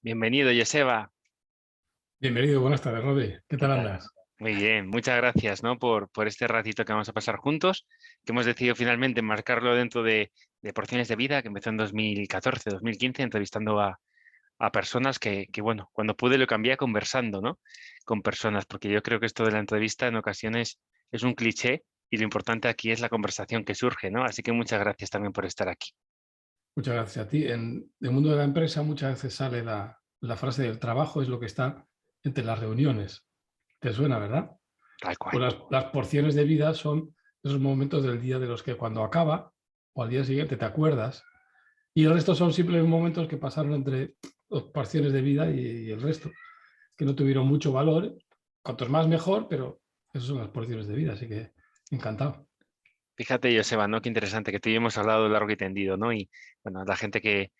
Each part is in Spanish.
Bienvenido, Joseba. Bienvenido, buenas tardes, Rodri. ¿Qué ¿Qué tal tal? andas? Muy bien, muchas gracias, ¿no? por este ratito que vamos a pasar juntos, que hemos decidido finalmente marcarlo dentro de Porciones de Vida, que empezó en 2014, 2015, entrevistando a personas bueno, cuando pude lo cambié a conversando, ¿no? Con personas, porque yo creo que esto de la entrevista en ocasiones es un cliché y lo importante aquí es la conversación que surge, ¿no? Así que muchas gracias también por estar aquí. Muchas gracias a ti. En el mundo de la empresa muchas veces sale la frase del trabajo es lo que está entre las reuniones. ¿Te suena, verdad? Tal cual. Pues las porciones de vida son esos momentos del día de los que cuando acaba o al día siguiente te acuerdas y el resto son simples momentos que pasaron entre las porciones de vida y el resto, que no tuvieron mucho valor. Cuantos más mejor, pero esas son las porciones de vida, así que encantado. Fíjate, Joseba, ¿no? Qué interesante que tú y yo hemos hablado largo y tendido, ¿no? Y bueno, la gente que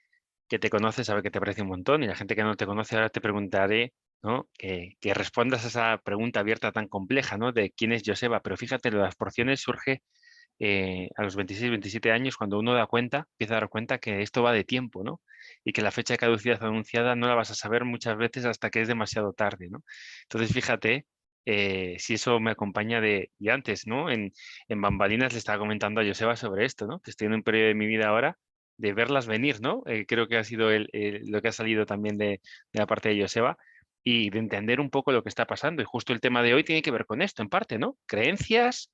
te conoce sabe que te aprecio un montón y la gente que no te conoce ahora te preguntaré, ¿no? Que respondas a esa pregunta abierta tan compleja, ¿no? De quién es Joseba. Pero fíjate, lo de las porciones surge a los 26, 27 años cuando uno da cuenta, empieza a dar cuenta que esto va de tiempo, ¿no? Y que la fecha de caducidad anunciada no la vas a saber muchas veces hasta que es demasiado tarde, ¿no? Entonces, fíjate. Si eso me acompaña de antes, ¿no? En Bambalinas le estaba comentando a Joseba sobre esto, ¿no? Que estoy en un periodo de mi vida ahora de verlas venir, ¿no? Creo que ha sido lo que ha salido también de la parte de Joseba y de entender un poco lo que está pasando. Y justo el tema de hoy tiene que ver con esto, en parte, ¿no? Creencias,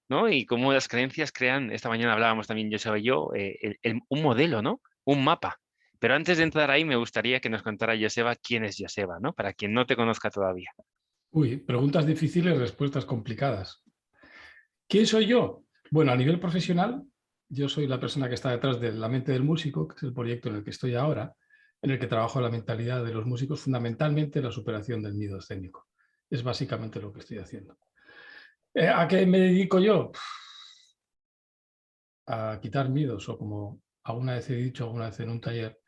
¿no? Y cómo las creencias crean, esta mañana hablábamos también Joseba y yo, un modelo, ¿no? Un mapa. Pero antes de entrar ahí, me gustaría que nos contara Joseba quién es Joseba, ¿no? Para quien no te conozca todavía. Uy, preguntas difíciles, respuestas complicadas. ¿Quién soy yo? Bueno, a nivel profesional, yo soy la persona que está detrás de La mente del músico, que es el proyecto en el que estoy ahora, en el que trabajo la mentalidad de los músicos, fundamentalmente la superación del miedo escénico. Es básicamente lo que estoy haciendo. ¿A qué me dedico yo? A quitar miedos, o como alguna vez he dicho, alguna vez en un taller,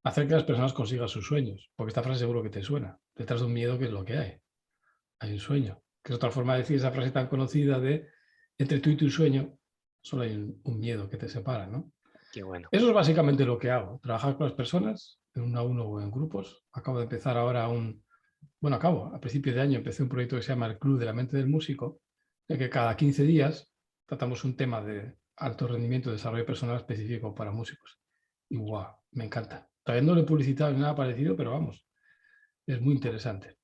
hacer que las personas consigan sus sueños, porque esta frase seguro que te suena. Detrás de un miedo, ¿qué es lo que hay? Hay un sueño, que es otra forma de decir esa frase tan conocida de entre tú y tu sueño solo hay un miedo que te separa, ¿no? Qué bueno. Eso es básicamente lo que hago, trabajar con las personas en uno a uno o en grupos. Acabo de empezar ahora a principio de año empecé un proyecto que se llama el Club de la Mente del Músico, en que cada 15 días tratamos un tema de alto rendimiento y desarrollo personal específico para músicos. Y guau, me encanta. Todavía no lo he publicitado ni nada parecido, pero vamos, es muy interesante.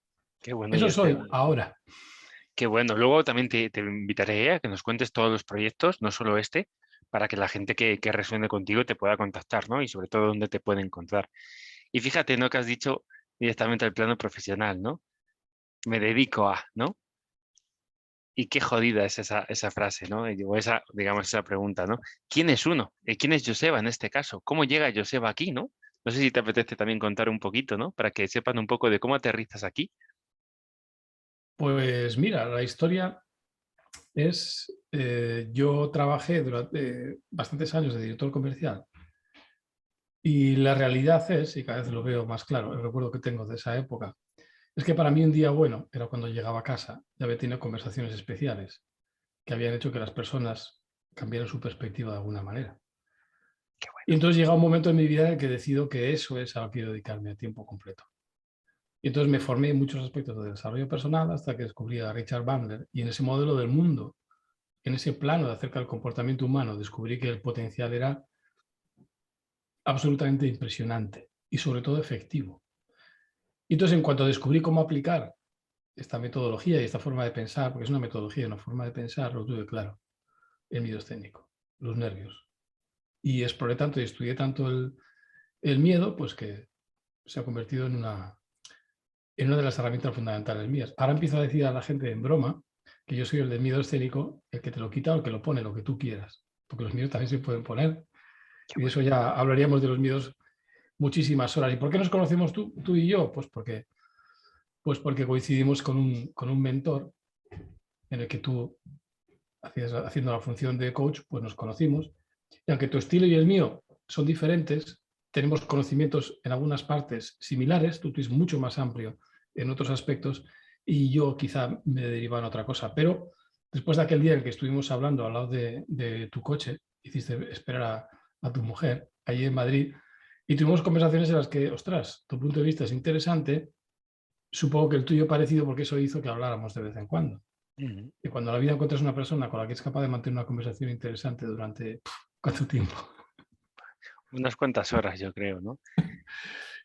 Qué bueno, Eso soy Joseba. ahora. Qué bueno. Luego también te invitaré a que nos cuentes todos los proyectos, no solo este, para que la gente que resuene contigo te pueda contactar, ¿no? Y sobre todo dónde te puede encontrar. Y fíjate, ¿no? Que has dicho directamente al plano profesional, ¿no? Me dedico a, ¿no? Y qué jodida es esa frase, ¿no? O esa, digamos, esa pregunta, ¿no? ¿Quién es uno? ¿Quién es Joseba en este caso? ¿Cómo llega Joseba aquí, ¿no? No sé si te apetece también contar un poquito, ¿no? Para que sepan un poco de cómo aterrizas aquí. Pues mira, la historia yo trabajé durante bastantes años de director comercial y la realidad es, y cada vez lo veo más claro, el recuerdo que tengo de esa época, es que para mí un día bueno era cuando llegaba a casa y había tenido conversaciones especiales que habían hecho que las personas cambiaran su perspectiva de alguna manera. Qué Y bueno. entonces llega un momento en mi vida en el que decido que eso es a lo que quiero dedicarme a tiempo completo. Y entonces me formé en muchos aspectos de desarrollo personal hasta que descubrí a Richard Bandler y en ese modelo del mundo, en ese plano de acerca del comportamiento humano, descubrí que el potencial era absolutamente impresionante y sobre todo efectivo. Y entonces, en cuanto descubrí cómo aplicar esta metodología y esta forma de pensar, porque es una metodología y una forma de pensar, lo tuve claro, el miedo escénico, los nervios. Y exploré tanto y estudié tanto el miedo, pues que se ha convertido en una de las herramientas fundamentales mías. Ahora empiezo a decir a la gente en broma que yo soy el del miedo escénico, el que te lo quita o el que lo pone, lo que tú quieras, porque los miedos también se pueden poner. Qué Y de bueno. eso ya hablaríamos de los miedos muchísimas horas. ¿Y por qué nos conocemos tú y yo? Pues porque coincidimos con un mentor en el que tú, haciendo la función de coach, pues nos conocimos. Y aunque tu estilo y el mío son diferentes, tenemos conocimientos en algunas partes similares, tú tienes mucho más amplio en otros aspectos y yo quizá me derivaba en otra cosa. Pero después de aquel día en que estuvimos hablando al lado de tu coche, hiciste esperar a tu mujer allí en Madrid, Y tuvimos conversaciones en las que, ostras, tu punto de vista es interesante, supongo que el tuyo parecido porque eso hizo que habláramos de vez en cuando. Ujú. Y cuando en la vida encuentras una persona con la que es capaz de mantener una conversación interesante durante ¿cuánto tiempo? Unas cuantas horas, yo creo, ¿no?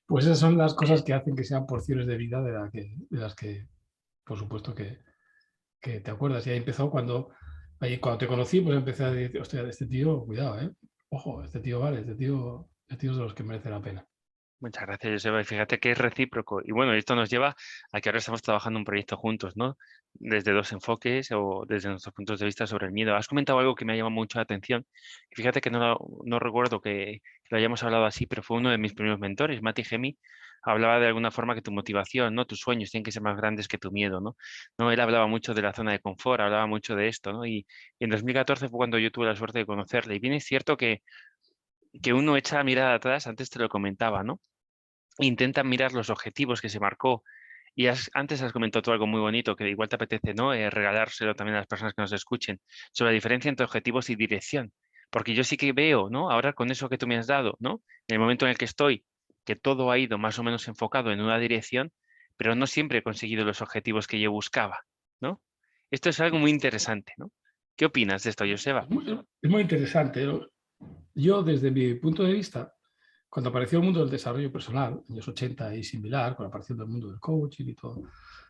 Pues esas son las cosas que hacen que sean porciones de vida de las que por supuesto, que te acuerdas. Y ahí empezó ahí cuando te conocí, pues empecé a decir, hostia, este tío, cuidado, ¿eh? Ojo, este tío vale, este tío es de los que merece la pena. Muchas gracias, Joseba. Y fíjate que es recíproco. Y bueno, esto nos lleva a que ahora estamos trabajando un proyecto juntos, ¿no? Desde dos enfoques o desde nuestros puntos de vista sobre el miedo. Has comentado algo que me ha llamado mucho la atención. Y fíjate que no recuerdo que lo hayamos hablado así, pero fue uno de mis primeros mentores, Mati Gemi. Hablaba de alguna forma que tu motivación, ¿no? Tus sueños tienen que ser más grandes que tu miedo, ¿no? No, él hablaba mucho de la zona de confort, hablaba mucho de esto, ¿no? Y en 2014 fue cuando yo tuve la suerte de conocerle. Y bien es cierto que uno echa la mirada atrás, antes te lo comentaba, ¿no? Intenta mirar los objetivos que se marcó. Y antes has comentado tú algo muy bonito que igual te apetece, ¿no? Regalárselo también a las personas que nos escuchen, sobre la diferencia entre objetivos y dirección. Porque yo sí que veo, ¿no? Ahora con eso que tú me has dado, ¿no? En el momento en el que estoy, que todo ha ido más o menos enfocado en una dirección, pero no siempre he conseguido los objetivos que yo buscaba, ¿no? Esto es algo muy interesante, ¿no? ¿Qué opinas de esto, Joseba? Es muy interesante. Yo, desde mi punto de vista, cuando apareció el mundo del desarrollo personal, años 80 y similar, con la aparición del mundo del coaching y todo,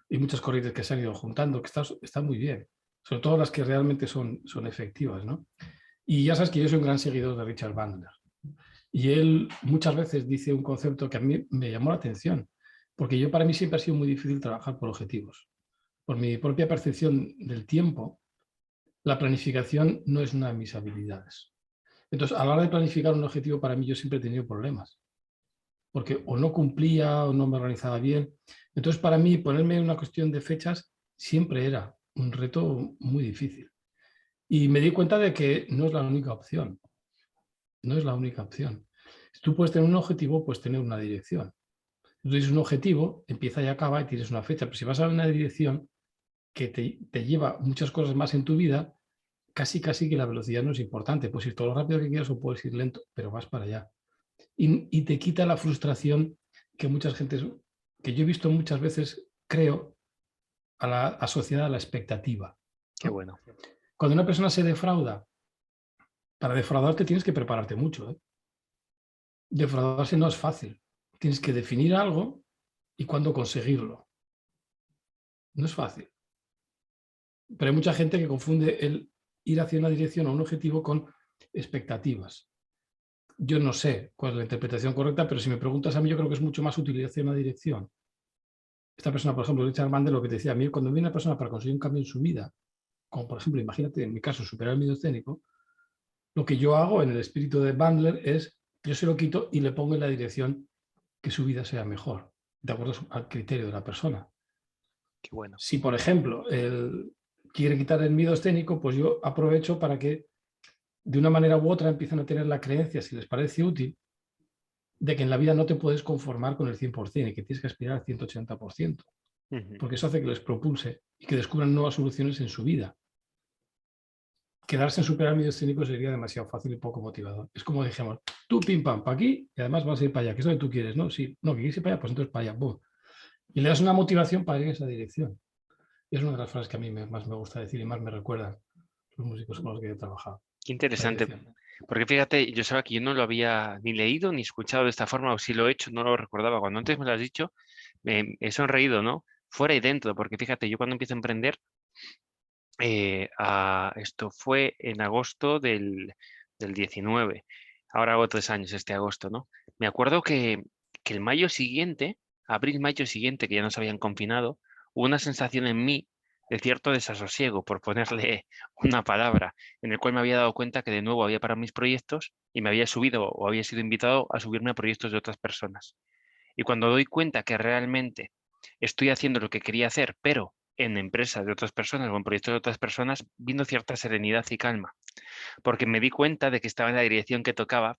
y muchas corrientes que se han ido juntando, que está muy bien, sobre todo las que realmente son efectivas, ¿no? Y ya sabes que yo soy un gran seguidor de Richard Bandler. Y él muchas veces dice un concepto que a mí me llamó la atención, porque yo para mí siempre ha sido muy difícil trabajar por objetivos. Por mi propia percepción del tiempo, la planificación no es una de mis habilidades. Entonces, a la hora de planificar un objetivo, para mí yo siempre he tenido problemas, porque o no cumplía o no me organizaba bien. Entonces, para mí, ponerme una cuestión de fechas siempre era un reto muy difícil. Y me di cuenta de que no es la única opción. No es la única opción. Si tú puedes tener un objetivo, puedes tener una dirección. Tú tienes un objetivo, empieza y acaba y tienes una fecha, pero si vas a una dirección que te lleva muchas cosas más en tu vida, casi que la velocidad no es importante. Puedes ir todo lo rápido que quieras o puedes ir lento, pero vas para allá. Y te quita la frustración que muchas gentes, que yo he visto muchas veces, creo, asociada a la expectativa, Qué ¿no? bueno. Cuando una persona se defrauda, para defraudarte tienes que prepararte mucho, ¿eh? Defraudarse no es fácil. Tienes que definir algo y cuándo conseguirlo. No es fácil. Pero hay mucha gente que confunde el ir hacia una dirección o un objetivo con expectativas. Yo no sé cuál es la interpretación correcta, pero si me preguntas a mí, yo creo que es mucho más útil ir hacia una dirección. Esta persona, por ejemplo, Richard Bandler, lo que te decía a mí, cuando viene una persona para conseguir un cambio en su vida, como por ejemplo, imagínate, en mi caso, superar el miedo escénico, lo que yo hago en el espíritu de Bandler es, yo se lo quito y le pongo en la dirección que su vida sea mejor, de acuerdo al criterio de la persona. Qué bueno. Si, por ejemplo, él quiere quitar el miedo escénico, pues yo aprovecho para que de una manera u otra empiecen a tener la creencia, si les parece útil, de que en la vida no te puedes conformar con el 100% y que tienes que aspirar al 180%, Ujú. porque eso hace que les propulse y que descubran nuevas soluciones en su vida. Quedarse en superar el miedo escénico sería demasiado fácil y poco motivador. Es como dijimos, tú pim pam, para aquí y además vas a ir para allá, que es lo que tú quieres, ¿no? Sí, no, que quieres ir para allá, pues entonces para allá, boom. Y le das una motivación para ir en esa dirección. Y es una de las frases que a mí más me gusta decir y más me recuerdan los músicos con los que he trabajado. Qué La interesante. dirección. Porque fíjate, yo sabía que yo no lo había ni leído ni escuchado de esta forma, o si lo he hecho, no lo recordaba. Cuando antes me lo has dicho, me he sonreído, ¿no? Fuera y dentro, porque fíjate, yo cuando empiezo a emprender, esto fue en agosto del 19. Ahora hago 3 años este agosto, ¿no? Me acuerdo que el mayo siguiente, abril, mayo siguiente, que ya nos habían confinado, hubo una sensación en mí de cierto desasosiego, por ponerle una palabra, en el cual me había dado cuenta que de nuevo había parado mis proyectos y me había subido o había sido invitado a subirme a proyectos de otras personas. Y cuando doy cuenta que realmente estoy haciendo lo que quería hacer, pero en empresas de otras personas o en proyectos de otras personas, vino cierta serenidad y calma, porque me di cuenta de que estaba en la dirección que tocaba,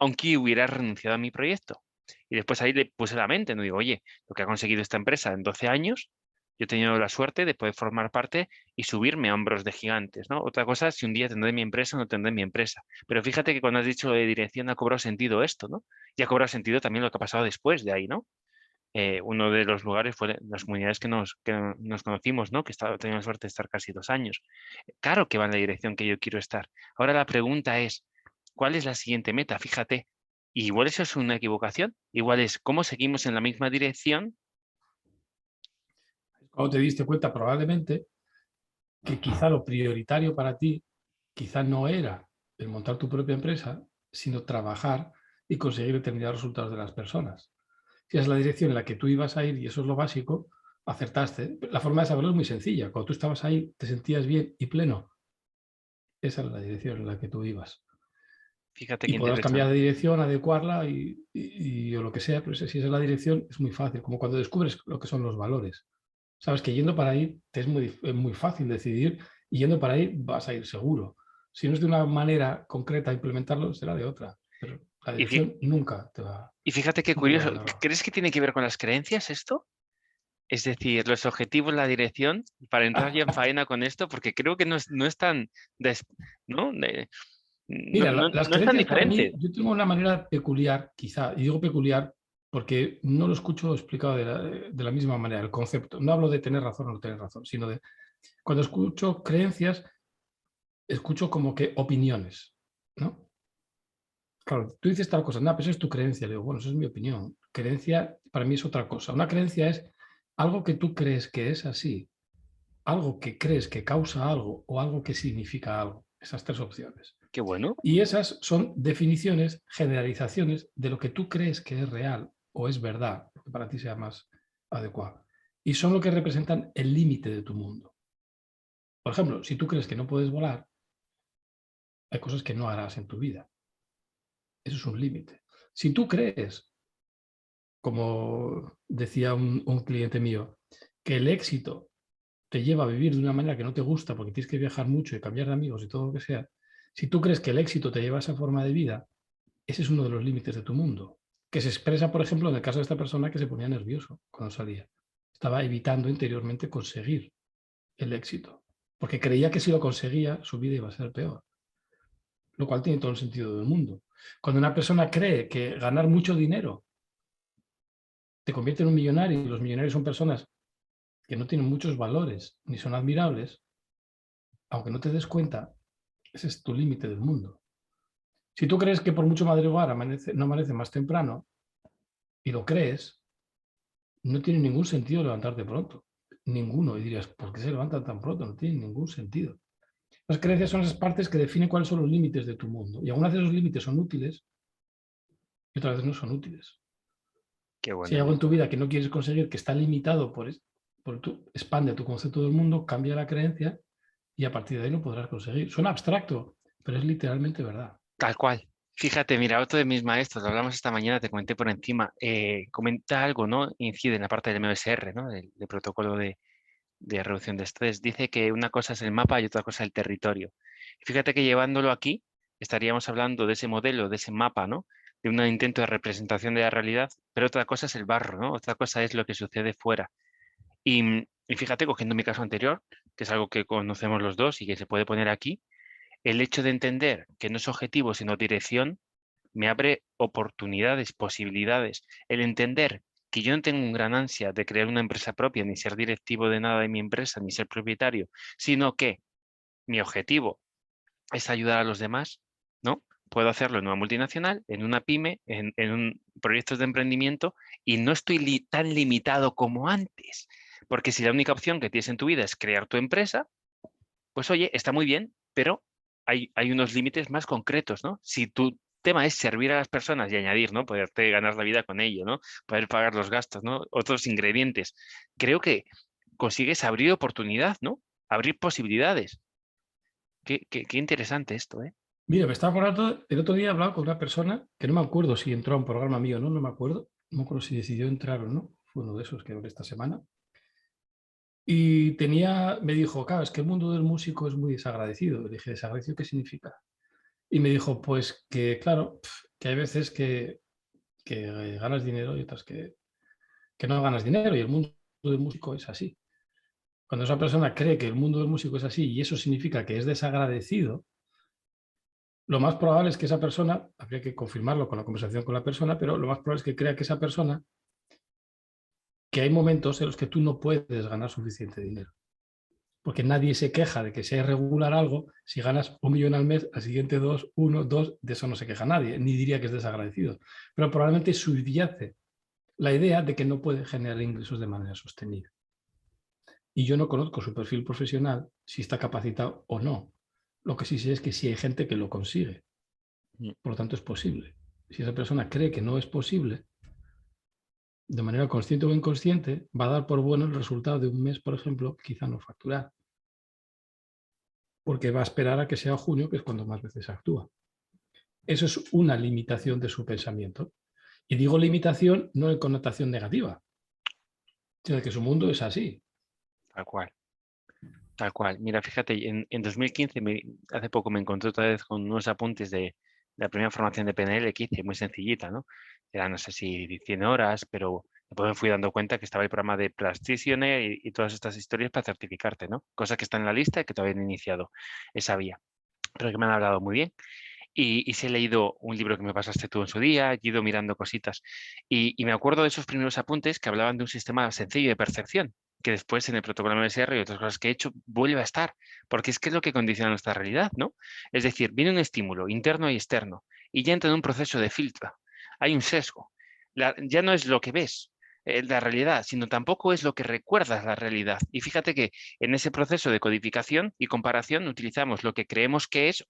aunque hubiera renunciado a mi proyecto. Y después ahí le puse la mente, no digo, oye, lo que ha conseguido esta empresa en 12 años, Yo he tenido la suerte de poder formar parte y subirme a hombros de gigantes, ¿no? Otra cosa es si un día tendré mi empresa o no tendré mi empresa. Pero fíjate que cuando has dicho lo de dirección ha cobrado sentido esto, ¿no? Y ha cobrado sentido también lo que ha pasado después de ahí, ¿no? Uno de los lugares fue las comunidades que nos conocimos, ¿no? Que he tenido la suerte de estar casi 2 años. Claro que va en la dirección que yo quiero estar. Ahora la pregunta es, ¿cuál es la siguiente meta? Fíjate, igual eso es una equivocación. Igual es, ¿cómo seguimos en la misma dirección? Cuando te diste cuenta probablemente que quizá lo prioritario para ti quizá no era el montar tu propia empresa, sino trabajar y conseguir determinados resultados de las personas. Si es la dirección en la que tú ibas a ir y eso es lo básico, acertaste. La forma de saberlo es muy sencilla. Cuando tú estabas ahí, te sentías bien y pleno. Esa es la dirección en la que tú ibas. Fíjate Y qué podrás cambiar de interesante. dirección, adecuarla o lo que sea, pero si esa es la dirección, es muy fácil. Como cuando descubres lo que son los valores. Sabes que yendo para ahí te es muy fácil decidir y yendo para ahí vas a ir seguro. Si no es de una manera concreta implementarlo, será de otra. Pero la Y, fí- dirección nunca te va, y fíjate qué nunca te va a curioso. dar nada. ¿Crees que tiene que ver con las creencias esto? Es decir, los objetivos, la dirección, para entrar ya en faena con esto, porque creo que no es tan, ¿no? No, Mira, no, las no es tan creencias para mí, diferente. yo tengo una manera peculiar, quizá, y digo peculiar porque no lo escucho explicado de la misma manera, el concepto. No hablo de tener razón o no tener razón, sino de cuando escucho creencias, escucho como que opiniones, ¿no? Claro, tú dices tal cosa, no, pero eso es tu creencia. Le digo, bueno, eso es mi opinión. Creencia para mí es otra cosa. Una creencia es algo que tú crees que es así, algo que crees que causa algo o algo que significa algo. Esas tres opciones. Qué bueno, Y esas son definiciones, generalizaciones de lo que tú crees que es real o es verdad, lo que para ti sea más adecuado. Y son lo que representan el límite de tu mundo. Por ejemplo, si tú crees que no puedes volar, hay cosas que no harás en tu vida. Eso es un límite. Si tú crees, como decía un cliente mío, que el éxito te lleva a vivir de una manera que no te gusta porque tienes que viajar mucho y cambiar de amigos y todo lo que sea, si tú crees que el éxito te lleva a esa forma de vida, ese es uno de los límites de tu mundo, que se expresa, por ejemplo, en el caso de esta persona que se ponía nervioso cuando salía. Estaba evitando interiormente conseguir el éxito, porque creía que si lo conseguía, su vida iba a ser peor, lo cual tiene todo el sentido del mundo. Cuando una persona cree que ganar mucho dinero te convierte en un millonario y los millonarios son personas que no tienen muchos valores ni son admirables, aunque no te des cuenta, ese es tu límite del mundo. Si tú crees que por mucho madrugar no amanece más temprano y lo crees, no tiene ningún sentido levantarte pronto. Ninguno. Y dirías, ¿por qué se levantan tan pronto? No tiene ningún sentido. Las creencias son esas partes que definen cuáles son los límites de tu mundo. Y algunas de esos límites son útiles y otras veces no son útiles. qué Si hay bueno. algo en tu vida que no quieres conseguir, que está limitado por expande tu concepto del mundo, cambia la creencia y a partir de ahí lo podrás conseguir. Suena abstracto, pero es literalmente verdad. Tal cual. Fíjate, mira, otro de mis maestros, lo hablamos esta mañana, te comenté por encima, comenta algo, ¿no? Incide en la parte del MSR, ¿no? Del protocolo de reducción de estrés. Dice que una cosa es el mapa y otra cosa el territorio. Fíjate que llevándolo aquí, estaríamos hablando de ese modelo, de ese mapa, ¿no? De un intento de representación de la realidad, pero otra cosa es el barro, ¿no? Otra cosa es lo que sucede fuera. Y fíjate, cogiendo mi caso anterior, que es algo que conocemos los dos y que se puede poner aquí, el hecho de entender que no es objetivo, sino dirección, me abre oportunidades, posibilidades. El entender que yo no tengo un gran ansia de crear una empresa propia, ni ser directivo de nada de mi empresa, ni ser propietario, sino que mi objetivo es ayudar a los demás, ¿no? Puedo hacerlo en una multinacional, en una pyme, en un proyectos de emprendimiento y no estoy tan limitado como antes. Porque si la única opción que tienes en tu vida es crear tu empresa, pues oye, está muy bien, pero hay unos límites más concretos, ¿no? Si tu tema es servir a las personas y añadir, ¿no? Poderte ganar la vida con ello, ¿no? Poder pagar los gastos, ¿no? Otros ingredientes. Creo que consigues abrir oportunidad, ¿no? Abrir posibilidades. Qué interesante esto, ¿eh? Mira, me estaba acordando, el otro día hablaba con una persona que no me acuerdo si entró a un programa mío o no, no me acuerdo. No me acuerdo si decidió entrar o no. Fue uno de esos que hablé esta semana. Y me dijo, claro, es que el mundo del músico es muy desagradecido. Le dije, ¿desagradecido qué significa? Y me dijo, pues que, claro, que hay veces que ganas dinero y otras que no ganas dinero. Y el mundo del músico es así. Cuando esa persona cree que el mundo del músico es así y eso significa que es desagradecido, lo más probable es que esa persona, habría que confirmarlo con la conversación con la persona, pero lo más probable es que crea que esa persona, que hay momentos en los que tú no puedes ganar suficiente dinero. Porque nadie se queja de que sea irregular algo, si ganas 1 millón al mes, al siguiente 2, 1, 2, de eso no se queja nadie, ni diría que es desagradecido. Pero probablemente subyace la idea de que no puede generar ingresos de manera sostenida. Y yo no conozco su perfil profesional, si está capacitado o no. Lo que sí sé es que sí hay gente que lo consigue. Mm. Por lo tanto, es posible. Si esa persona cree que no es posible, de manera consciente o inconsciente, va a dar por bueno el resultado de un mes, por ejemplo, quizá no facturar. Porque va a esperar a que sea junio, que es cuando más veces actúa. Eso es una limitación de su pensamiento. Y digo limitación no en connotación negativa, sino que su mundo es así. Tal cual. Tal cual. Mira, fíjate, en 2015, hace poco me encontré otra vez con unos apuntes de la primera formación de PNL que hice, muy sencillita, ¿no? Era, no sé si 100 horas, pero después me fui dando cuenta que estaba el programa de Practitioner y todas estas historias para certificarte, ¿no? Cosas que están en la lista y que todavía no he iniciado esa vía, pero que me han hablado muy bien. Y sí he leído un libro que me pasaste tú en su día, he ido mirando cositas. Y me acuerdo de esos primeros apuntes que hablaban de un sistema sencillo de percepción, que después en el protocolo MSR y otras cosas que he hecho vuelve a estar, porque es que es lo que condiciona nuestra realidad, ¿no? Es decir, viene un estímulo interno y externo y ya entra en un proceso de filtro. Hay un sesgo. Ya no es lo que ves, la realidad, sino tampoco es lo que recuerdas la realidad. Y fíjate que en ese proceso de codificación y comparación utilizamos lo que creemos que es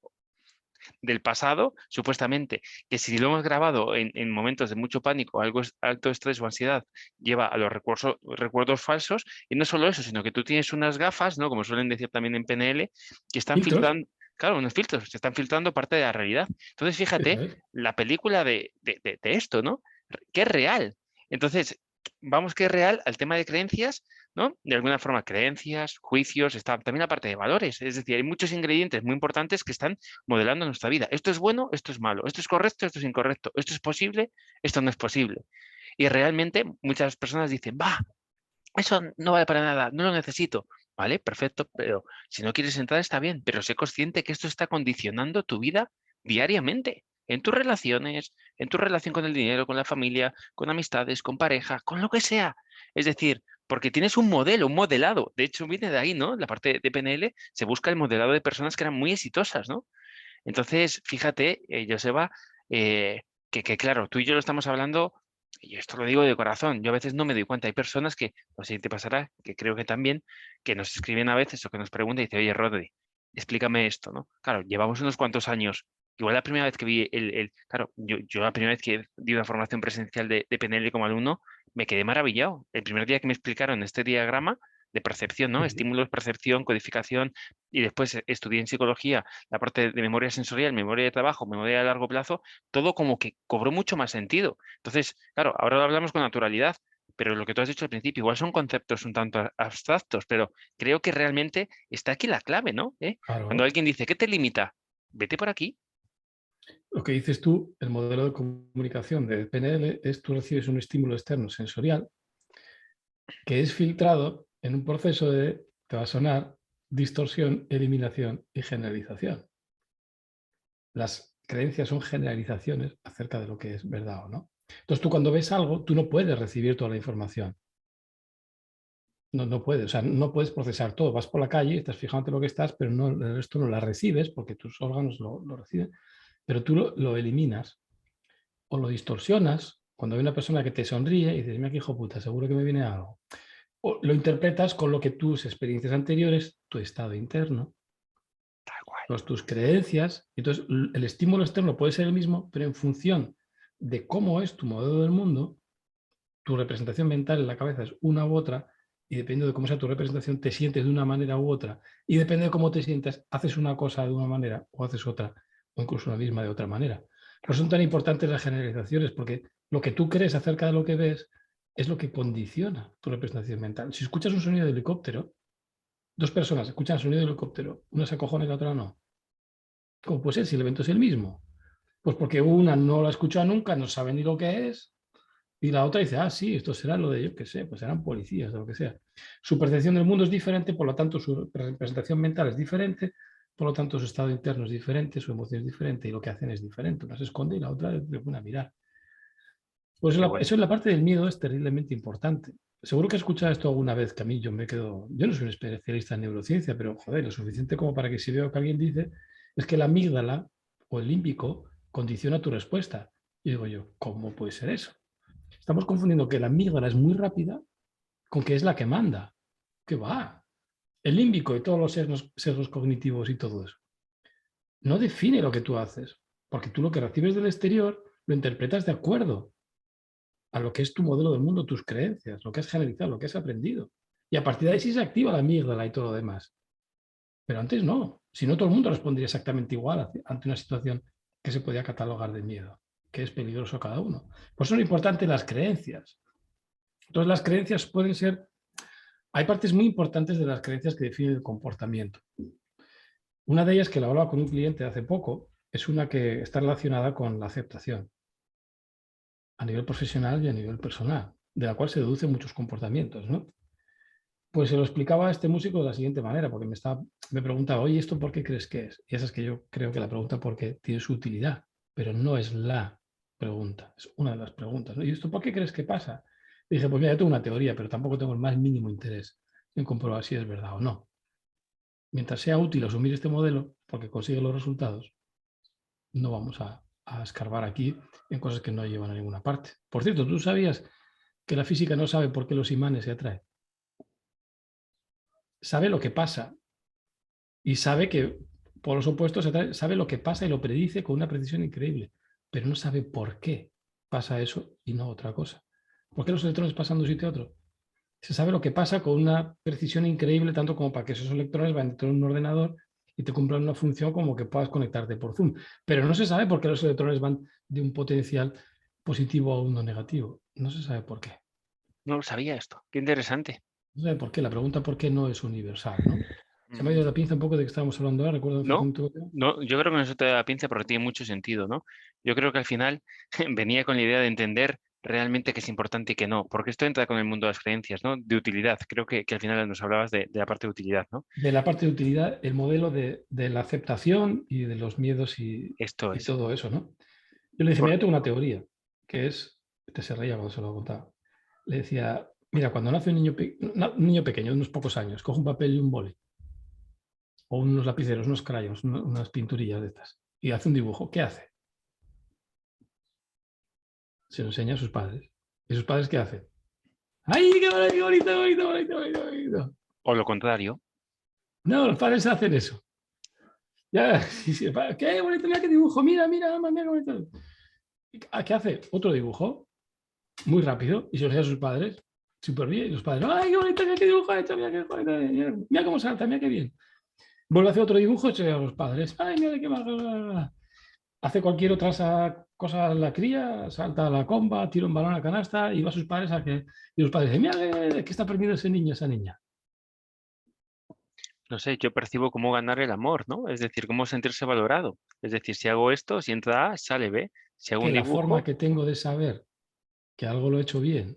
del pasado, supuestamente, que si lo hemos grabado en momentos de mucho pánico, alto estrés o ansiedad, lleva a los recuerdos falsos. Y no solo eso, sino que tú tienes unas gafas, ¿no? Como suelen decir también en PNL, que están Filtros, filtrando, claro, unos filtros, se están filtrando parte de la realidad. Entonces, eso fíjate es. la película de esto, ¿no? Que es real. Entonces, vamos que es real al tema de creencias, ¿no? De alguna forma, creencias, juicios, está también la parte de valores. Es decir, hay muchos ingredientes muy importantes que están modelando nuestra vida. Esto es bueno, esto es malo, esto es correcto, esto es incorrecto, esto es posible, esto no es posible. Y realmente muchas personas dicen, va, eso no vale para nada, no lo necesito. Vale, perfecto, pero si no quieres entrar está bien, pero sé consciente que esto está condicionando tu vida diariamente, en tus relaciones, en tu relación con el dinero, con la familia, con amistades, con pareja, con lo que sea. Es decir, porque tienes un modelo, un modelado. De hecho, viene de ahí, ¿no? La parte de PNL se busca el modelado de personas que eran muy exitosas, ¿no? Entonces, fíjate, Joseba, que claro, tú y yo lo estamos hablando, y esto lo digo de corazón, yo a veces no me doy cuenta. Hay personas que, no sé si te pasará, que creo que también, que nos escriben a veces o que nos preguntan y dicen, oye, Rodri, explícame esto, ¿no? Claro, llevamos unos cuantos años. Igual la primera vez que vi claro, yo la primera vez que di una formación presencial de PNL como alumno, me quedé maravillado. El primer día que me explicaron este diagrama de percepción, ¿no? Sí. Estímulos, percepción, codificación, y después estudié en psicología la parte de memoria sensorial, memoria de trabajo, memoria a largo plazo, todo como que cobró mucho más sentido. Entonces, claro, ahora lo hablamos con naturalidad, pero lo que tú has dicho al principio, igual son conceptos un tanto abstractos, pero creo que realmente está aquí la clave, ¿no? Cuando Claro. alguien dice, ¿qué te limita? Vete por aquí. Lo que dices tú, el modelo de comunicación de PNL es tú recibes un estímulo externo sensorial que es filtrado en un proceso de, te va a sonar, distorsión, eliminación y generalización. Las creencias son generalizaciones acerca de lo que es verdad o no. Entonces tú cuando ves algo, tú no puedes recibir toda la información. No puedes, o sea, no puedes procesar todo. Vas por la calle, estás fijándote lo que estás, pero no, el resto no la recibes porque tus órganos lo reciben, pero tú lo eliminas o lo distorsionas. Cuando hay una persona que te sonríe y dices, mira qué hijo puta, seguro que me viene algo. O lo interpretas con lo que tus experiencias anteriores, tu estado interno, Tal cual. tus creencias. Entonces, el estímulo externo puede ser el mismo, pero en función de cómo es tu modelo del mundo, tu representación mental en la cabeza es una u otra, y depende de cómo sea tu representación, te sientes de una manera u otra. Y depende de cómo te sientas, haces una cosa de una manera o haces otra, o incluso la misma de otra manera. Por eso son tan importantes las generalizaciones, porque lo que tú crees acerca de lo que ves es lo que condiciona tu representación mental. Si escuchas un sonido de helicóptero, dos personas escuchan el sonido de helicóptero, una se acojona y la otra no. ¿Cómo puede ser si el evento es el mismo? Pues porque una no lo ha escuchado nunca, no sabe ni lo que es, Y la otra dice, ah, sí, esto será lo de, yo qué sé, pues serán policías o lo que sea. Su percepción del mundo es diferente, por lo tanto su representación mental es diferente, por lo tanto su estado interno es diferente, su emoción es diferente y lo que hacen es diferente. Una se esconde y la otra le pone a mirar. Pues Qué eso bueno. en la parte del miedo es terriblemente importante. Seguro que has escuchado esto alguna vez, que a mí yo me quedo, yo no soy un especialista en neurociencia, pero joder, lo suficiente como para que si veo que alguien dice, es que la amígdala o el límbico condiciona tu respuesta. Y digo yo, ¿cómo puede ser eso? Estamos confundiendo que la amígdala es muy rápida con que es la que manda. ¿Qué va? El límbico y todos los sesgos cognitivos y todo eso no define lo que tú haces, porque tú lo que recibes del exterior lo interpretas de acuerdo a lo que es tu modelo del mundo, tus creencias, lo que has generalizado, lo que has aprendido. Y a partir de ahí sí se activa la amígdala y todo lo demás. Pero antes no. Si no, todo el mundo respondería exactamente igual ante una situación que se podía catalogar de miedo, que es peligroso cada uno. Por eso es importante las creencias. Entonces, las creencias pueden ser. Hay partes muy importantes de las creencias que definen el comportamiento. Una de ellas, que la hablaba con un cliente hace poco, es una que está relacionada con la aceptación a nivel profesional y a nivel personal, de la cual se deducen muchos comportamientos, ¿no? Pues se lo explicaba a este músico de la siguiente manera, porque me preguntaba, oye, ¿esto por qué crees que es? Y esa es que yo creo que la pregunta porque tiene su utilidad, pero no es la pregunta, es una de las preguntas, ¿no? ¿Y esto por qué crees que pasa? Y dije, pues mira, yo tengo una teoría, pero tampoco tengo el más mínimo interés en comprobar si es verdad o no. Mientras sea útil asumir este modelo, porque consigue los resultados, no vamos a escarbar aquí en cosas que no llevan a ninguna parte. Por cierto, ¿tú sabías que la física no sabe por qué los imanes se atraen? Sabe lo que pasa y sabe que por los opuestos se atraen, sabe lo que pasa y lo predice con una precisión increíble, pero no sabe por qué pasa eso y no otra cosa. ¿Por qué los electrones pasan de un sitio a otro? Se sabe lo que pasa con una precisión increíble, tanto como para que esos electrones vayan dentro de un ordenador y te cumplan una función como que puedas conectarte por Zoom. Pero no se sabe por qué los electrones van de un potencial positivo a uno negativo. No se sabe por qué. No lo sabía esto. Qué interesante. No se sabe por qué. La pregunta por qué no es universal, ¿no? Se me ha ido Mm, la pinza un poco de que estábamos hablando ahora. Recuerdo que No, punto. no, yo creo que no se te da la pinza porque tiene mucho sentido, ¿no? Yo creo que al final venía con la idea de entender realmente qué es importante y qué no, porque esto entra con el mundo de las creencias, ¿no? De utilidad. Creo que al final nos hablabas de la parte de utilidad, ¿no? De la parte de utilidad, el modelo de la aceptación y de los miedos Esto y es. todo eso, ¿no? Yo le dije, Por- mira, yo tengo una teoría, que es, este se reía cuando se lo contaba. Le decía, mira, cuando nace un niño pequeño, de unos pocos años, coge un papel y un boli, o unos lapiceros, unos crayons, unas pinturillas de estas, y hace un dibujo, ¿qué hace? Se lo enseña a sus padres. ¿Y sus padres qué hacen? ¡Ay, qué bonito, qué bonito, qué bonito, qué bonito, qué bonito, qué bonito! o lo contrario. No, los padres hacen eso. Ya, sí, sí, qué bonito, mira qué dibujo, mira, mira, mamá, mira qué bonito. ¿Qué hace? Otro dibujo, muy rápido, y se lo enseña a sus padres, súper bien, y los padres, ¡ay, qué bonito, mira qué dibujo ha hecho, mira qué bonito, mira cómo salta, mira qué bien! Vuelve a hacer otro dibujo, se a los padres, ¡ay, mira qué mal! Hace cualquier otra cosa la cría, salta a la comba, tira un balón a la canasta y va a sus padres a que. Y los padres dicen, mira, ¿qué está aprendiendo ese niño, esa niña? No sé, yo percibo cómo ganar el amor, ¿no? Es decir, cómo sentirse valorado. Es decir, si hago esto, si entra A, sale B. Si hago Que un la forma dibujo, que tengo de saber que algo lo he hecho bien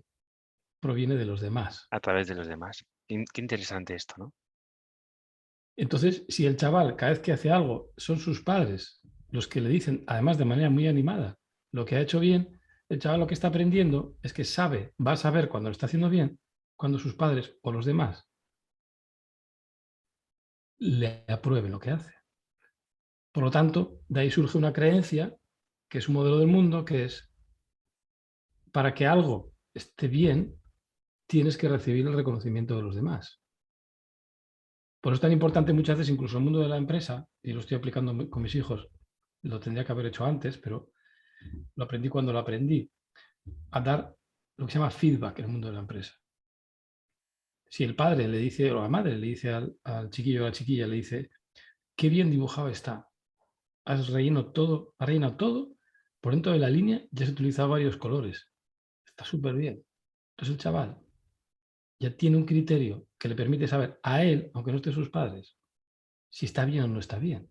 proviene de los demás. a través de los demás. Qué interesante esto, ¿no? Entonces, si el chaval cada vez que hace algo son sus padres los que le dicen, además de manera muy animada, lo que ha hecho bien, el chaval lo que está aprendiendo es que va a saber cuando lo está haciendo bien, cuando sus padres o los demás le aprueben lo que hace. Por lo tanto, de ahí surge una creencia, que es un modelo del mundo, que es, para que algo esté bien, tienes que recibir el reconocimiento de los demás. Por eso es tan importante muchas veces, incluso en el mundo de la empresa, y lo estoy aplicando con mis hijos, lo tendría que haber hecho antes, pero lo aprendí cuando lo aprendí, a dar lo que se llama feedback en el mundo de la empresa. Si el padre le dice, o la madre le dice al chiquillo o a la chiquilla, le dice, qué bien dibujado está, has rellenado todo, por dentro de la línea ya has utilizado varios colores, está súper bien. Entonces el chaval ya tiene un criterio que le permite saber a él, aunque no esté sus padres, si está bien o no está bien.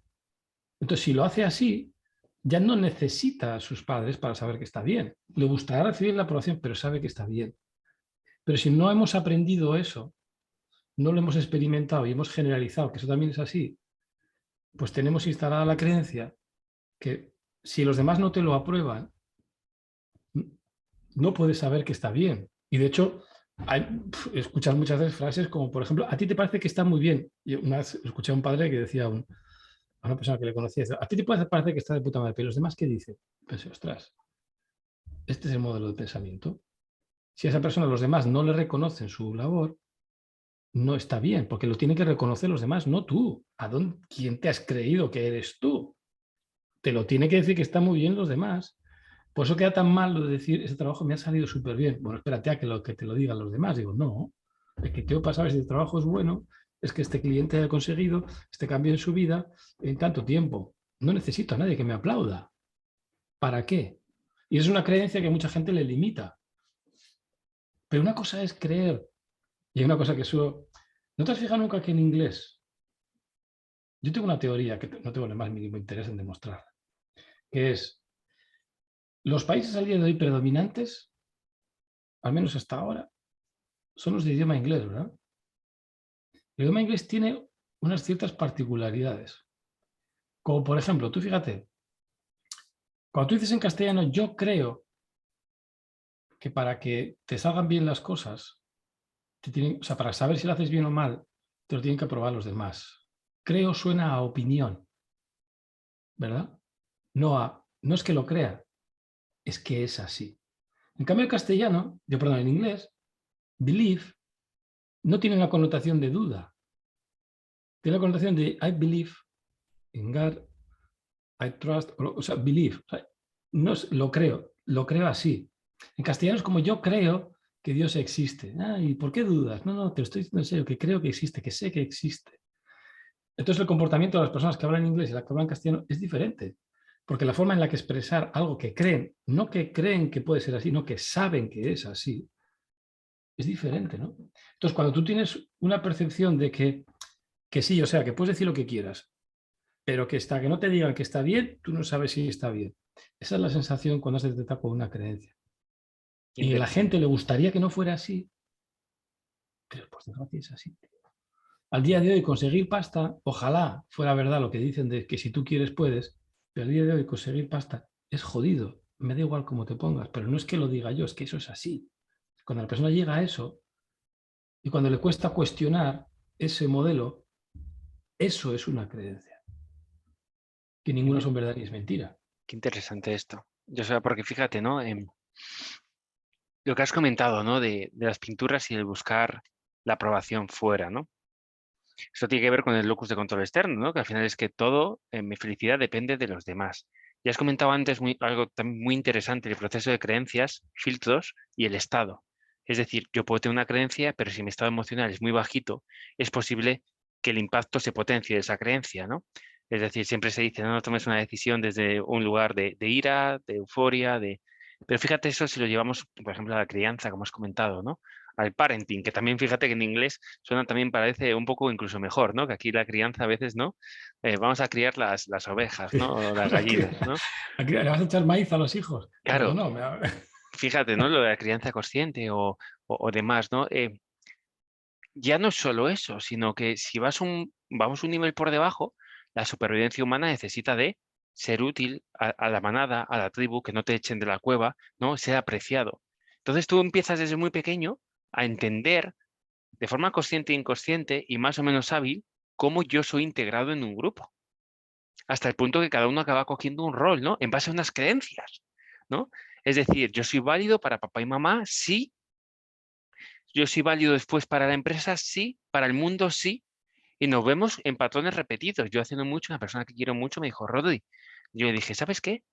Entonces, si lo hace así, ya no necesita a sus padres para saber que está bien. Le gustará recibir la aprobación, pero sabe que está bien. Pero si no hemos aprendido eso, no lo hemos experimentado y hemos generalizado, que eso también es así, pues tenemos instalada la creencia que si los demás no te lo aprueban, no puedes saber que está bien. Y de hecho, escuchas muchas veces frases como, por ejemplo, a ti te parece que está muy bien. Y una vez escuché a un padre que decía a una persona que le conocía, a ti te parece que está de puta madre, pero los demás, ¿qué dicen? Pensé, ostras, este es el modelo de pensamiento. Si a esa persona los demás no le reconocen su labor, no está bien, porque lo tienen que reconocer los demás, no tú. ¿Quién te has creído que eres tú? Te lo tiene que decir que está muy bien los demás. Por eso queda tan mal lo de decir, ese trabajo me ha salido súper bien. Bueno, espérate a que te lo digan los demás. Digo, no, el criterio para saber si el trabajo es bueno es que este cliente haya conseguido este cambio en su vida en tanto tiempo. No necesito a nadie que me aplauda. ¿Para qué? Y es una creencia que mucha gente le limita. Pero una cosa es creer, y hay una cosa que suelo... ¿No te has fijado nunca que en inglés? Yo tengo una teoría que no tengo el más mínimo interés en demostrar, que es, los países al día de hoy predominantes, al menos hasta ahora, son los de idioma inglés, ¿verdad? El idioma inglés tiene unas ciertas particularidades. Como por ejemplo, tú fíjate, cuando tú dices en castellano, yo creo que para que te salgan bien las cosas, o sea, para saber si lo haces bien o mal, te lo tienen que aprobar los demás. Creo suena a opinión, ¿verdad? No es que lo crea, es que es así. En cambio, en castellano, perdón, en inglés, believe no tiene una connotación de duda. Tiene la connotación de I believe in God, I trust, o sea, believe. O sea, no es, lo creo así. En castellano es como yo creo que Dios existe. ¿Y por qué dudas? No, te lo estoy diciendo en serio, que creo que existe, que sé que existe. Entonces el comportamiento de las personas que hablan inglés y las que hablan castellano es diferente. Porque la forma en la que expresar algo que creen, no que creen que puede ser así, no que saben que es así, es diferente, ¿no? Entonces, cuando tú tienes una percepción de que sí, o sea, que puedes decir lo que quieras, pero que hasta que no te digan que está bien, tú no sabes si está bien. Esa es la sensación cuando se trata con una creencia. Qué Y a la gente interesante. le gustaría que no fuera así, pero por desgracia es así. Al día de hoy conseguir pasta, ojalá fuera verdad lo que dicen de que si tú quieres puedes, pero al día de hoy conseguir pasta es jodido. Me da igual cómo te pongas, pero no es que lo diga yo, es que eso es así. Cuando la persona llega a eso y cuando le cuesta cuestionar ese modelo, eso es una creencia. Que ninguna son verdad ni es mentira. Qué interesante esto. Yo sé, porque fíjate, ¿no? Lo que has comentado, ¿no? De las pinturas y el buscar la aprobación fuera, ¿no? Esto tiene que ver con el locus de control externo, ¿no? Que al final es que todo, mi felicidad depende de los demás. Ya has comentado antes algo también muy interesante, el proceso de creencias, filtros y el estado. Es decir, yo puedo tener una creencia, pero si mi estado emocional es muy bajito, es posible que el impacto se potencie de esa creencia, ¿no? Es decir, siempre se dice, no tomes una decisión desde un lugar de ira, de euforia, de... Pero fíjate eso si lo llevamos, por ejemplo, a la crianza, como has comentado, ¿no? Al parenting, que también fíjate que en inglés suena también parece un poco incluso mejor, ¿no? Que aquí la crianza a veces, ¿no? Vamos a criar las ovejas, ¿no? O las gallinas, ¿no? Aquí le vas a echar maíz a los hijos. Digo, Claro, no, fíjate, ¿no? Lo de la crianza consciente o demás, ¿no? Ya no es solo eso, sino que si vamos un nivel por debajo, la supervivencia humana necesita de ser útil a la manada, a la tribu, que no te echen de la cueva, ¿no? Ser apreciado. Entonces tú empiezas desde muy pequeño a entender de forma consciente e inconsciente y más o menos hábil cómo yo soy integrado en un grupo, hasta el punto que cada uno acaba cogiendo un rol, ¿no? En base a unas creencias, ¿no? Es decir, yo soy válido para papá y mamá, sí. Yo soy válido después para la empresa, sí. Para el mundo, sí. Y nos vemos en patrones repetidos. Yo haciendo mucho, una persona que quiero mucho me dijo, Rodri, yo le dije, ¿sabes qué?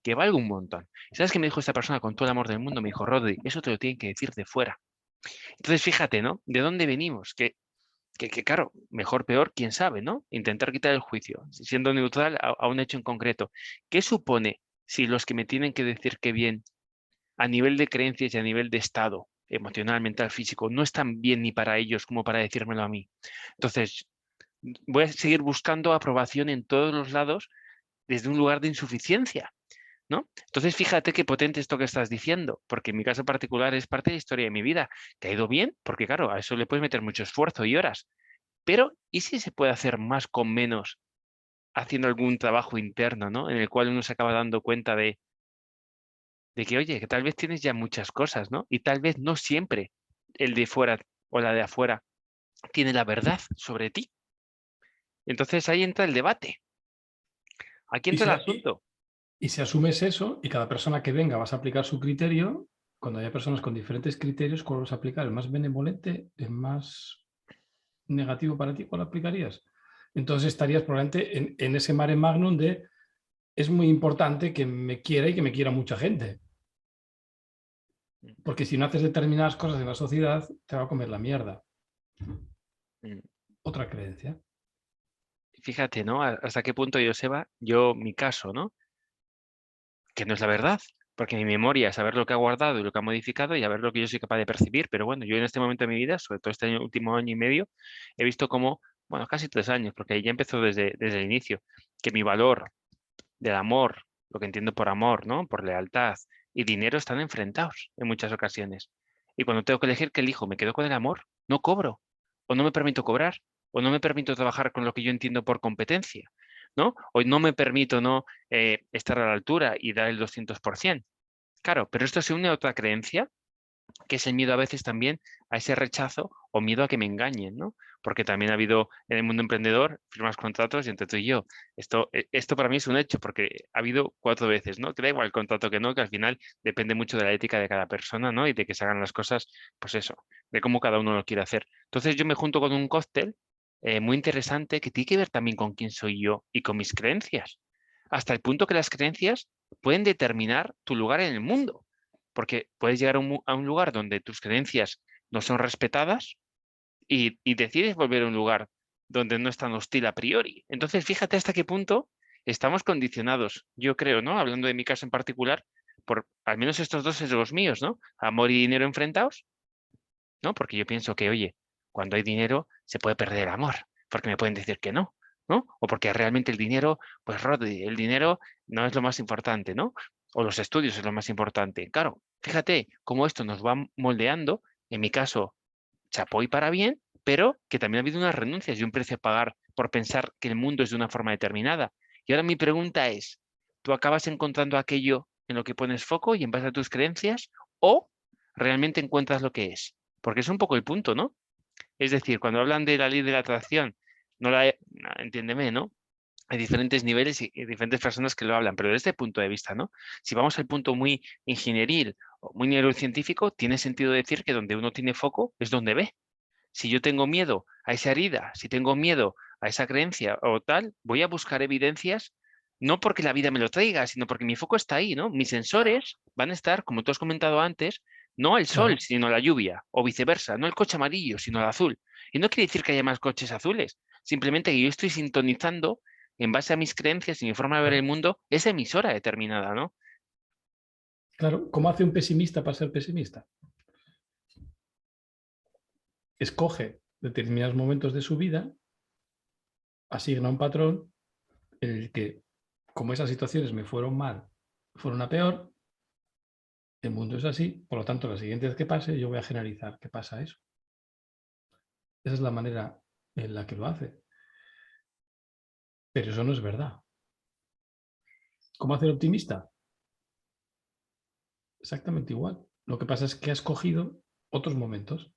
Que valgo un montón. ¿Sabes qué me dijo esta persona con todo el amor del mundo? Me dijo, Rodri, eso te lo tienen que decir de fuera. Entonces, fíjate, ¿no? ¿De dónde venimos? Que claro, mejor, peor, quién sabe, ¿no? Intentar quitar el juicio, siendo neutral a un hecho en concreto. ¿Qué supone si los que me tienen que decir que bien a nivel de creencias y a nivel de estado emocional, mental, físico, no están bien ni para ellos como para decírmelo a mí? Entonces, voy a seguir buscando aprobación en todos los lados desde un lugar de insuficiencia, ¿no? Entonces, fíjate qué potente esto que estás diciendo, porque en mi caso particular es parte de la historia de mi vida. ¿Te ha ido bien? Porque claro, a eso le puedes meter mucho esfuerzo y horas. Pero, ¿y si se puede hacer más con menos haciendo algún trabajo interno, ¿no? En el cual uno se acaba dando cuenta de que, oye, que tal vez tienes ya muchas cosas, ¿no? Y tal vez no siempre el de fuera o la de afuera tiene la verdad sobre ti. Entonces ahí entra el debate. Aquí Y entra el si, asunto. y si asumes eso y cada persona que venga vas a aplicar su criterio, cuando haya personas con diferentes criterios, ¿cuál vas a aplicar? ¿El más benevolente? ¿El más negativo para ti? ¿Cuál aplicarías? Entonces estarías probablemente en ese mare magnum de es muy importante que me quiera y que me quiera mucha gente. Porque si no haces determinadas cosas en la sociedad, te va a comer la mierda. Mm, Otra creencia. Fíjate, ¿no? Hasta qué punto, Joseba, mi caso, ¿no? Que no es la verdad, porque mi memoria es saber lo que ha guardado y lo que ha modificado y a ver lo que yo soy capaz de percibir. Pero bueno, yo en este momento de mi vida, sobre todo este último año y medio, he visto cómo, bueno, casi 3 años, porque ya empezó desde el inicio, que mi valor del amor, lo que entiendo por amor, ¿no? Por lealtad y dinero están enfrentados en muchas ocasiones. Y cuando tengo que elegir, ¿qué elijo? ¿Me quedo con el amor? No cobro, o no me permito cobrar, o no me permito trabajar con lo que yo entiendo por competencia, ¿no? O no me permito no estar a la altura y dar el 200%. Claro, pero esto se une a otra creencia que es el miedo a veces también a ese rechazo o miedo a que me engañen, ¿no? Porque también ha habido en el mundo emprendedor firmas contratos y entre tú y yo. Esto para mí es un hecho porque ha habido 4 veces, ¿no? Que da igual el contrato que no, que al final depende mucho de la ética de cada persona, ¿no? Y de que se hagan las cosas, pues eso, de cómo cada uno lo quiere hacer. Entonces yo me junto con un cóctel muy interesante que tiene que ver también con quién soy yo y con mis creencias. Hasta el punto que las creencias pueden determinar tu lugar en el mundo porque puedes llegar a un lugar donde tus creencias no son respetadas y decides volver a un lugar donde no es tan hostil a priori. Entonces, fíjate hasta qué punto estamos condicionados, yo creo, ¿no? Hablando de mi caso en particular, por al menos estos dos sesgos míos, ¿no? Amor y dinero enfrentados, ¿no? Porque yo pienso que, oye, cuando hay dinero se puede perder el amor, porque me pueden decir que no, ¿no? O porque realmente el dinero, pues Rodri, el dinero no es lo más importante, ¿no? O los estudios es lo más importante. Claro, fíjate cómo esto nos va moldeando, en mi caso, chapó y para bien, pero que también ha habido unas renuncias y un precio a pagar por pensar que el mundo es de una forma determinada. Y ahora mi pregunta es, ¿tú acabas encontrando aquello en lo que pones foco y en base a tus creencias o realmente encuentras lo que es? Porque es un poco el punto, ¿no? Es decir, cuando hablan de la ley de la atracción, entiéndeme, ¿no? Hay diferentes niveles y diferentes personas que lo hablan, pero desde este punto de vista, ¿no? Si vamos al punto muy ingenieril o muy neurocientífico, tiene sentido decir que donde uno tiene foco es donde ve. Si yo tengo miedo a esa herida, si tengo miedo a esa creencia o tal, voy a buscar evidencias, no porque la vida me lo traiga, sino porque mi foco está ahí, ¿no? Mis sensores van a estar, como tú has comentado antes, no el sol, Claro, sino la lluvia, o viceversa, no el coche amarillo, sino el azul. Y no quiere decir que haya más coches azules, simplemente que yo estoy sintonizando en base a mis creencias y mi forma de ver el claro. mundo esa emisora determinada, ¿no? Claro, ¿cómo hace un pesimista para ser pesimista? Escoge determinados momentos de su vida, asigna un patrón en el que, como esas situaciones me fueron mal, fueron a peor, el mundo es así, por lo tanto, la siguiente vez que pase, yo voy a generalizar que pasa eso. Esa es la manera en la que lo hace. Pero eso no es verdad. ¿Cómo hace el optimista? Exactamente igual. Lo que pasa es que ha escogido otros momentos,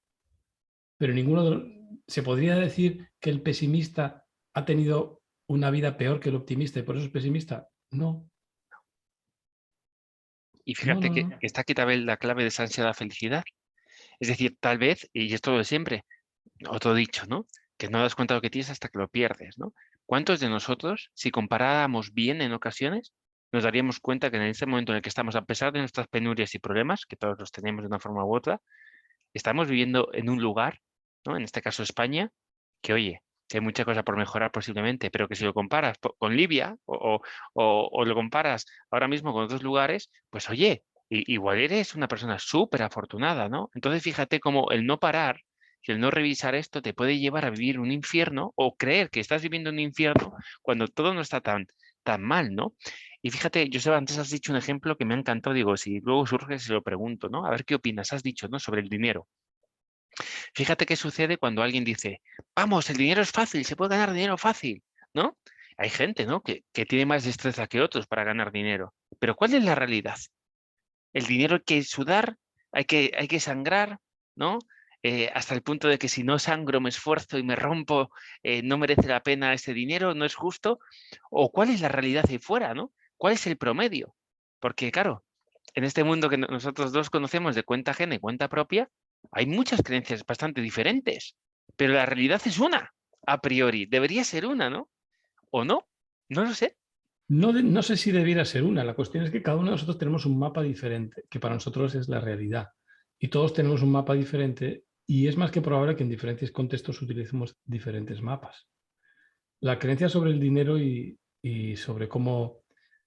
pero se podría decir que el pesimista ha tenido una vida peor que el optimista y por eso es pesimista. No, Y no, fíjate no, que no. está aquí también la clave de esa ansiedad felicidad. Es decir, tal vez, y esto lo de siempre, otro dicho, ¿no? Que no das cuenta de lo que tienes hasta que lo pierdes, ¿no? ¿Cuántos de nosotros, si comparáramos bien en ocasiones, nos daríamos cuenta que en este momento en el que estamos, a pesar de nuestras penurias y problemas, que todos los tenemos de una forma u otra, estamos viviendo en un lugar, ¿no? En este caso España, que oye, que hay mucha cosa por mejorar posiblemente, pero que si lo comparas con Libia o lo comparas ahora mismo con otros lugares, pues oye, igual eres una persona súper afortunada, ¿no? Entonces fíjate cómo el no parar y el no revisar esto te puede llevar a vivir un infierno o creer que estás viviendo un infierno cuando todo no está tan mal, ¿no? Y fíjate, Joseba, antes has dicho un ejemplo que me ha encantado, digo, si luego surge, se lo pregunto, ¿no? A ver qué opinas, has dicho, ¿no? Sobre el dinero. Fíjate qué sucede cuando alguien dice, vamos, el dinero es fácil, se puede ganar dinero fácil, ¿no? Hay gente, ¿no? Que tiene más destreza que otros para ganar dinero. Pero ¿cuál es la realidad? El dinero hay que sudar, hay que sangrar, ¿no? Hasta el punto de que si no sangro, me esfuerzo y me rompo, no merece la pena ese dinero, no es justo. ¿O cuál es la realidad ahí fuera, ¿no? ¿Cuál es el promedio? Porque, claro, en este mundo que nosotros dos conocemos de cuenta ajena y cuenta propia, hay muchas creencias bastante diferentes, pero la realidad es una, a priori. Debería ser una, ¿no? ¿O no? No lo sé. No, no sé si debiera ser una. La cuestión es que cada uno de nosotros tenemos un mapa diferente, que para nosotros es la realidad. Y todos tenemos un mapa diferente y es más que probable que en diferentes contextos utilicemos diferentes mapas. La creencia sobre el dinero y sobre cómo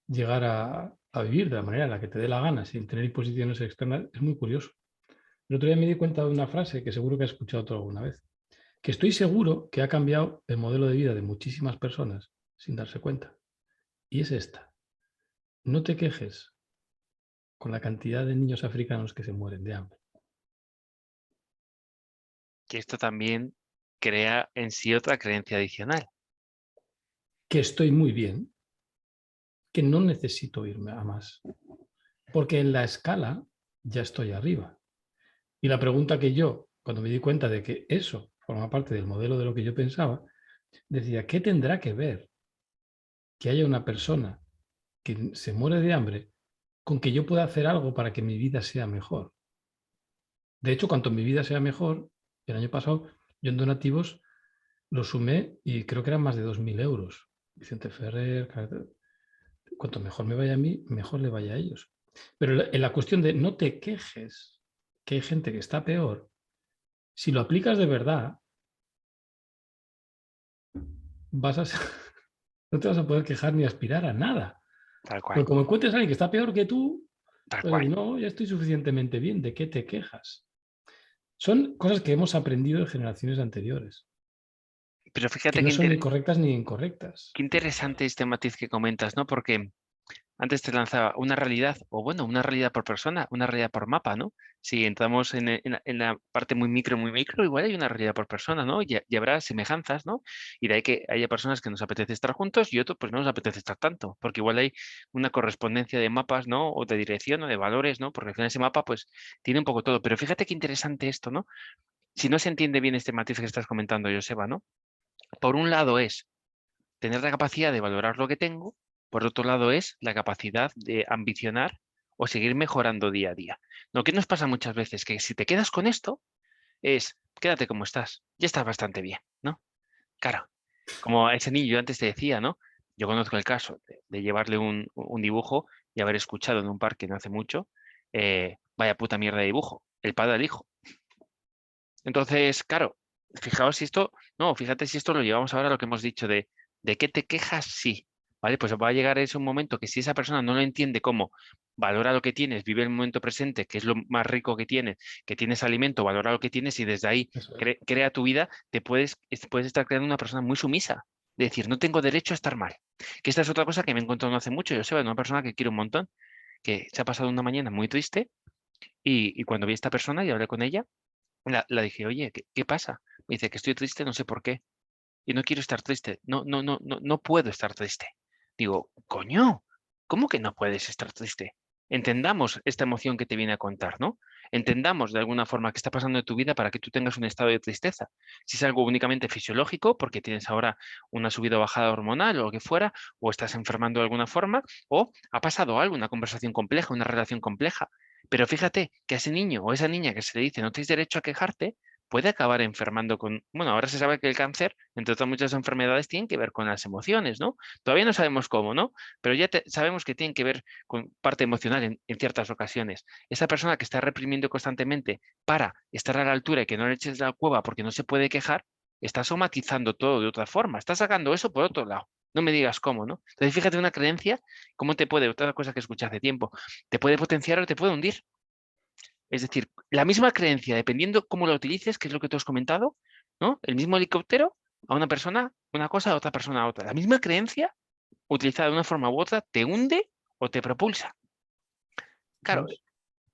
llegar a vivir de la manera en la que te dé la gana sin tener imposiciones externas es muy curioso. El otro día me di cuenta de una frase que seguro que has escuchado tú alguna vez, que estoy seguro que ha cambiado el modelo de vida de muchísimas personas sin darse cuenta. Y es esta: no te quejes con la cantidad de niños africanos que se mueren de hambre. Que esto también crea en sí otra creencia adicional. Que estoy muy bien, que no necesito irme a más, porque en la escala ya estoy arriba. Y la pregunta que yo, cuando me di cuenta de que eso forma parte del modelo de lo que yo pensaba, decía, ¿qué tendrá que ver que haya una persona que se muere de hambre con que yo pueda hacer algo para que mi vida sea mejor? De hecho, cuanto mi vida sea mejor, el año pasado yo en donativos lo sumé y creo que eran más de 2.000 euros. Vicente Ferrer, cuanto mejor me vaya a mí, mejor le vaya a ellos. Pero en la cuestión de no te quejes, que hay gente que está peor, si lo aplicas de verdad, vas a no te vas a poder quejar ni aspirar a nada. Tal cual, Porque como encuentres a alguien que está peor que tú, tal pues cual. decir, no, ya estoy suficientemente bien, ¿de qué te quejas? Son cosas que hemos aprendido de generaciones anteriores, Pero que fíjate no son ni correctas ni incorrectas. qué interesante este matiz que comentas, ¿no? Porque antes te lanzaba una realidad, o bueno, una realidad por persona, una realidad por mapa, ¿no? Si entramos en la parte muy micro, igual hay una realidad por persona, ¿no? Y habrá semejanzas, ¿no? Y de ahí que haya personas que nos apetece estar juntos y otros pues no nos apetece estar tanto, porque igual hay una correspondencia de mapas, ¿no? O de dirección o de valores, ¿no? Porque al final ese mapa pues tiene un poco todo. Pero fíjate qué interesante esto, ¿no? Si no se entiende bien este matiz que estás comentando, Joseba, ¿no? Por un lado es tener la capacidad de valorar lo que tengo, por otro lado es la capacidad de ambicionar o seguir mejorando día a día. Lo que nos pasa muchas veces que si te quedas con esto es quédate como estás, ya estás bastante bien, ¿no? Claro, como a ese niño yo antes te decía, ¿no? Yo conozco el caso de llevarle un dibujo y haber escuchado en un parque no hace mucho, vaya puta mierda de dibujo, el padre al hijo. Entonces, claro, fijaos si esto, no, fíjate si esto lo llevamos ahora a lo que hemos dicho de qué te quejas, sí, ¿vale? Pues va a llegar ese un momento que si esa persona no lo entiende como valora lo que tienes, vive el momento presente, que es lo más rico que tienes alimento, valora lo que tienes y desde ahí Eso es. crea tu vida, puedes estar creando una persona muy sumisa. De decir, no tengo derecho a estar mal. Que esta es otra cosa que me he encontrado no hace mucho. Yo sé, una persona que quiero un montón, que se ha pasado una mañana muy triste y cuando vi a esta persona y hablé con ella, la dije, oye, ¿qué pasa? Me dice que estoy triste, no sé por qué. Y no quiero estar triste. No, no, no, no, no puedo estar triste. Digo, coño, ¿cómo que no puedes estar triste? Entendamos esta emoción que te viene a contar, ¿no? Entendamos de alguna forma qué está pasando en tu vida para que tú tengas un estado de tristeza. Si es algo únicamente fisiológico, porque tienes ahora una subida o bajada hormonal o lo que fuera, o estás enfermando de alguna forma, o ha pasado algo, una conversación compleja, una relación compleja. Pero fíjate que a ese niño o esa niña que se le dice no tienes derecho a quejarte, puede acabar enfermando con, bueno, ahora se sabe que el cáncer, entre otras muchas enfermedades, tienen que ver con las emociones, ¿no? Todavía no sabemos cómo, ¿no? Pero ya sabemos que tienen que ver con parte emocional en ciertas ocasiones. Esa persona que está reprimiendo constantemente para estar a la altura y que no le eches la cueva porque no se puede quejar, está somatizando todo de otra forma, está sacando eso por otro lado. No me digas cómo, ¿no? Entonces, fíjate una creencia, cómo te puede, otra cosa que escuché hace tiempo, te puede potenciar o te puede hundir. Es decir, la misma creencia, dependiendo cómo la utilices, que es lo que tú has comentado, ¿no? El mismo helicóptero a una persona, una cosa, a otra persona a otra. La misma creencia utilizada de una forma u otra, te hunde o te propulsa. Eso Claro, es.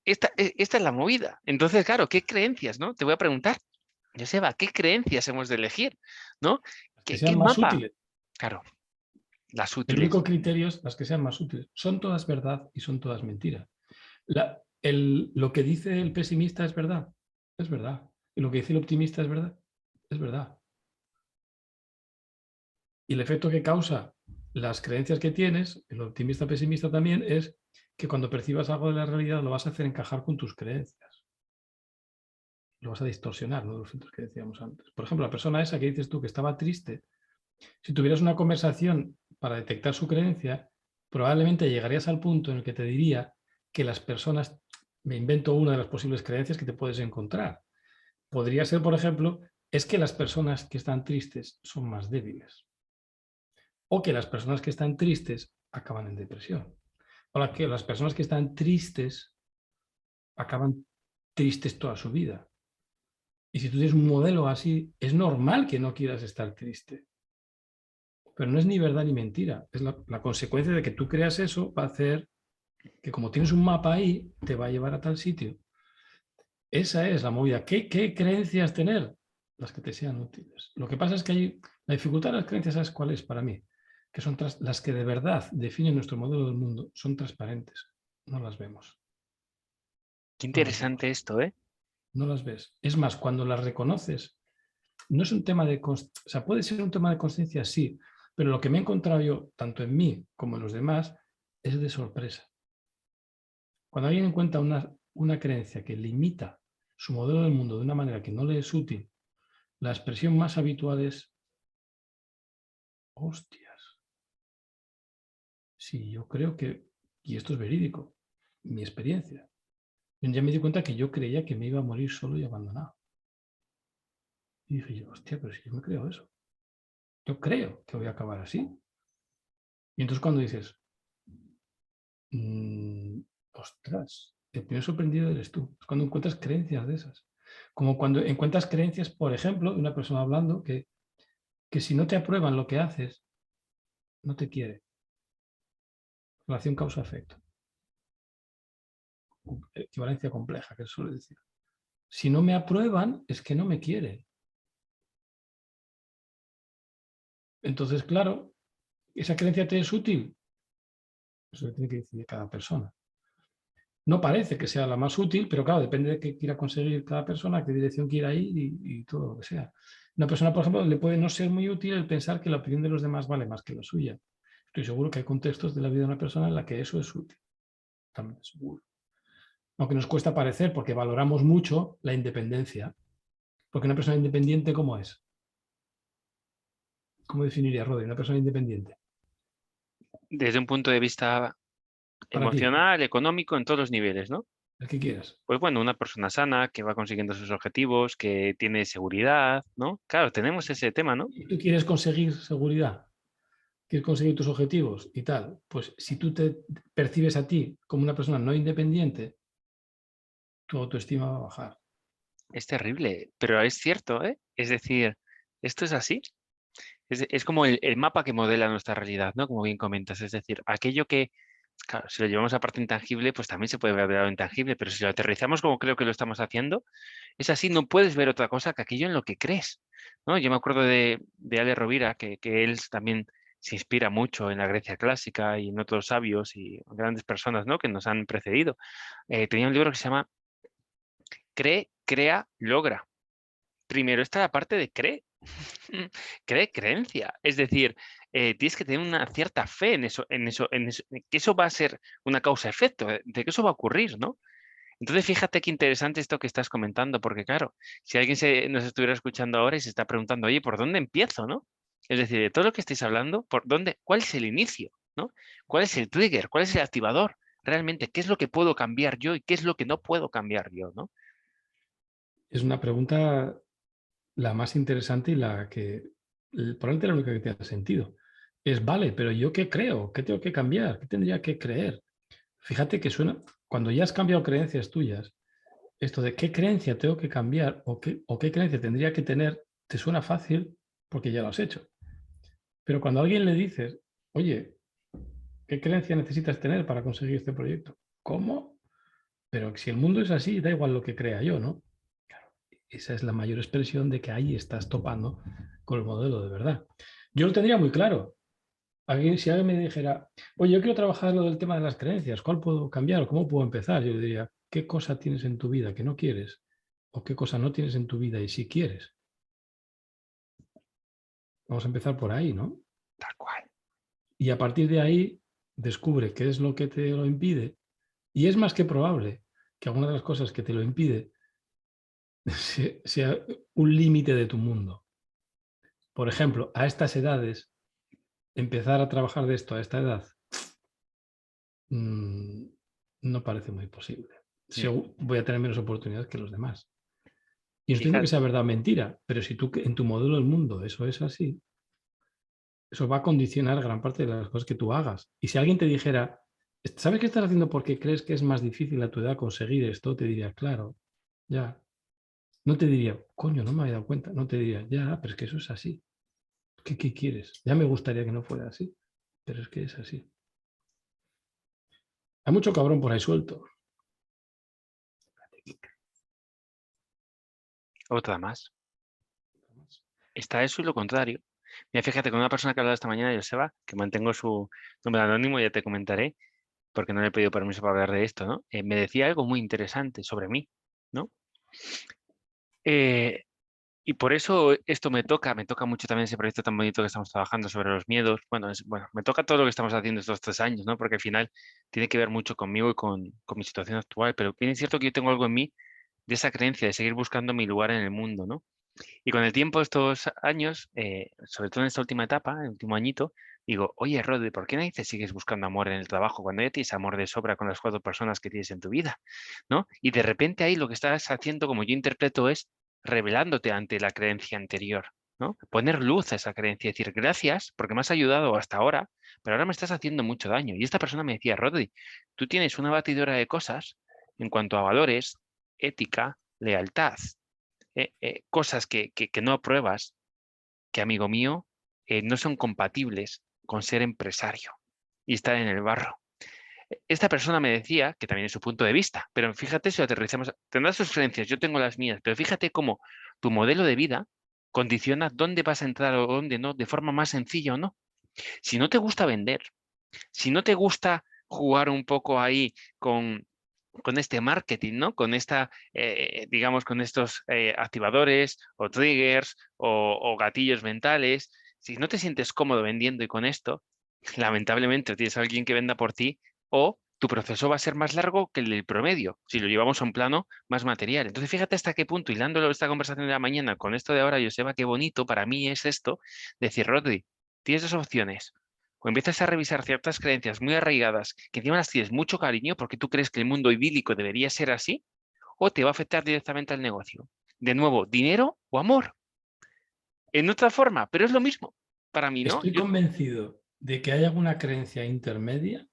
esta es la movida. Entonces, claro, ¿qué creencias, no? Te voy a preguntar, Joseba, ¿qué creencias hemos de elegir, no? Las que ¿Qué sean más mapa? útiles. Claro, las El único útiles. criterio es las que sean más útiles. Son todas verdad y son todas mentira. Lo que dice el pesimista es verdad. Es verdad. Y lo que dice el optimista es verdad. Es verdad. Y el efecto que causa las creencias que tienes, el optimista pesimista también, es que cuando percibas algo de la realidad lo vas a hacer encajar con tus creencias. Lo vas a distorsionar, ¿no? Los filtros que decíamos antes. Por ejemplo, la persona esa que dices tú que estaba triste, si tuvieras una conversación para detectar su creencia, probablemente llegarías al punto en el que te diría que las personas, me invento una de las posibles creencias que te puedes encontrar. Podría ser, por ejemplo, es que las personas que están tristes son más débiles. O que las personas que están tristes acaban en depresión. O que las personas que están tristes acaban tristes toda su vida. Y si tú tienes un modelo así, es normal que no quieras estar triste. Pero no es ni verdad ni mentira. Es la consecuencia de que tú creas eso va a hacer que como tienes un mapa ahí, te va a llevar a tal sitio. Esa es la movida. ¿Qué creencias tener? Las que te sean útiles. Lo que pasa es que la dificultad de las creencias, ¿sabes cuál es para mí? Que son las que de verdad definen nuestro modelo del mundo, son transparentes. No las vemos. Qué No las vemos. interesante esto, ¿eh? No las ves. Es más, cuando las reconoces, no es un tema de... O sea, puede ser un tema de conciencia, sí, pero lo que me he encontrado yo, tanto en mí como en los demás, es de sorpresa. Cuando alguien encuentra una creencia que limita su modelo del mundo de una manera que no le es útil, la expresión más habitual es, hostias, sí, yo creo que, y esto es verídico, mi experiencia, un día me di cuenta que yo creía que me iba a morir solo y abandonado. Y dije yo, hostia, pero si yo me creo eso, yo creo que voy a acabar así. Y entonces cuando dices, "Mm, ostras, el primer sorprendido eres tú", es cuando encuentras creencias de esas. Como cuando encuentras creencias, por ejemplo, de una persona hablando que si no te aprueban lo que haces, no te quiere. Relación causa-efecto. Equivalencia compleja, que se suele decir. Si no me aprueban, es que no me quiere. Entonces, claro, ¿esa creencia te es útil? Eso tiene que decidir cada persona. No parece que sea la más útil, pero claro, depende de qué quiera conseguir cada persona, qué dirección quiera ir y todo lo que sea. Una persona, por ejemplo, le puede no ser muy útil el pensar que la opinión de los demás vale más que la suya. Estoy seguro que hay contextos de la vida de una persona en la que eso es útil. También seguro. Aunque nos cuesta parecer porque valoramos mucho la independencia. Porque una persona independiente, ¿cómo es? ¿Cómo definiría Rodri una persona independiente? Desde un punto de vista Para ti, emocional, económico, en todos los niveles, ¿no? el que quieras. Pues bueno, una persona sana que va consiguiendo sus objetivos, que tiene seguridad, ¿no? Claro, tenemos ese tema, ¿no? Y tú quieres conseguir seguridad, quieres conseguir tus objetivos y tal, pues si tú te percibes a ti como una persona no independiente, tu autoestima va a bajar. Es terrible, pero es cierto, ¿eh? Es decir, esto es así. Es como el mapa que modela nuestra realidad, ¿no? Como bien comentas. Es decir, aquello que, claro, si lo llevamos a parte intangible, pues también se puede ver algo intangible, pero si lo aterrizamos como creo que lo estamos haciendo, es así, no puedes ver otra cosa que aquello en lo que crees, ¿no? Yo me acuerdo de Ale Rovira, que él también se inspira mucho en la Grecia clásica y en otros sabios y grandes personas, ¿no? Que nos han precedido. Tenía un libro que se llama Cree, crea, logra. Primero está la parte de cree. Cree creencia. Es decir, tienes que tener una cierta fe en que eso va a ser una causa-efecto, de que eso va a ocurrir, ¿no? Entonces, fíjate qué interesante esto que estás comentando, porque claro, si alguien nos estuviera escuchando ahora y se está preguntando, oye, ¿por dónde empiezo, no? Es decir, de todo lo que estáis hablando, ¿por dónde, cuál es el inicio, ¿no? ¿Cuál es el trigger? ¿Cuál es el activador? Realmente, ¿qué es lo que puedo cambiar yo y qué es lo que no puedo cambiar yo, ¿no? Es una pregunta la más interesante y la que probablemente la única que tiene sentido. Es, vale, pero ¿yo qué creo? ¿Qué tengo que cambiar? ¿Qué tendría que creer? Fíjate que suena, cuando ya has cambiado creencias tuyas, esto de qué creencia tengo que cambiar o qué creencia tendría que tener, te suena fácil porque ya lo has hecho. Pero cuando a alguien le dices, oye, ¿Qué creencia necesitas tener para conseguir este proyecto? ¿Cómo? Pero si el mundo es así, da igual lo que crea yo, ¿no? Claro, esa es la mayor expresión de que ahí estás topando con el modelo de verdad. Yo lo tendría muy claro. Si alguien me dijera, oye, yo quiero trabajar lo del tema de las creencias, ¿cuál puedo cambiar o cómo puedo empezar? Yo le diría, ¿qué cosa tienes en tu vida que no quieres? ¿O qué cosa no tienes en tu vida y si quieres? Vamos a empezar por ahí, ¿no? Tal cual. Y a partir de ahí, descubre qué es lo que te lo impide. Y es más que probable que alguna de las cosas que te lo impide sea un límite de tu mundo. Por ejemplo, a estas edades, empezar a trabajar de esto a esta edad mm, no parece muy posible. Mm. Voy a tener menos oportunidades que los demás. Y no estoy diciendo Fíjate, que sea verdad o mentira, pero si tú en tu modelo del mundo eso es así, eso va a condicionar gran parte de las cosas que tú hagas. Y si alguien te dijera, ¿sabes qué estás haciendo porque crees que es más difícil a tu edad conseguir esto? Te diría, claro, ya. No te diría, coño, no me había dado cuenta. No te diría, ya, pero es que eso es así. ¿Qué quieres? Ya me gustaría que no fuera así, pero es que es así. Hay mucho cabrón por ahí suelto. otra más. Está eso y lo contrario. Mira, fíjate, con una persona que hablaba esta mañana, Joseba, que mantengo su nombre anónimo, ya te comentaré, porque no le he pedido permiso para hablar de esto, ¿no? Me decía algo muy interesante sobre mí, ¿no? Eh, y por eso esto me toca mucho también ese proyecto tan bonito que estamos trabajando sobre los miedos. Bueno, bueno, me toca todo lo que estamos haciendo estos 3 años, ¿no? Porque al final tiene que ver mucho conmigo y con mi situación actual, pero bien es cierto que yo tengo algo en mí de esa creencia de seguir buscando mi lugar en el mundo, ¿no? Y con el tiempo, estos años, sobre todo en esta última etapa, el último añito, digo, oye, Rodri, ¿por qué no dices sigues buscando amor en el trabajo cuando ya tienes amor de sobra con las 4 personas que tienes en tu vida? ¿No? Y de repente ahí lo que estás haciendo, como yo interpreto, es revelándote ante la creencia anterior, ¿no? Poner luz a esa creencia y decir, gracias, porque me has ayudado hasta ahora, pero ahora me estás haciendo mucho daño. Y esta persona me decía, Rodri, tú tienes una batidora de cosas en cuanto a valores, ética, lealtad, cosas que no apruebas, que amigo mío, no son compatibles con ser empresario y estar en el barro. Esta persona me decía, que también es su punto de vista, pero fíjate si lo aterrizamos, tendrás sus creencias, yo tengo las mías, pero fíjate cómo tu modelo de vida condiciona dónde vas a entrar o dónde no, de forma más sencilla o no. Si no te gusta vender, si no te gusta jugar un poco ahí con este marketing, ¿no? Con esta, digamos, con estos activadores o triggers o gatillos mentales. Si no te sientes cómodo vendiendo y con esto, lamentablemente tienes a alguien que venda por ti o tu proceso va a ser más largo que el del promedio, si lo llevamos a un plano más material. Entonces, fíjate hasta qué punto, hilándolo esta conversación de la mañana con esto de ahora, Joseba, qué bonito para mí es esto, decir, Rodri, tienes 2 opciones. O empiezas a revisar ciertas creencias muy arraigadas, que encima las tienes mucho cariño porque tú crees que el mundo idílico debería ser así, o te va a afectar directamente al negocio. De nuevo, dinero o amor. En otra forma, pero es lo mismo para mí, ¿no? Estoy Yo, convencido de que hay alguna creencia intermedia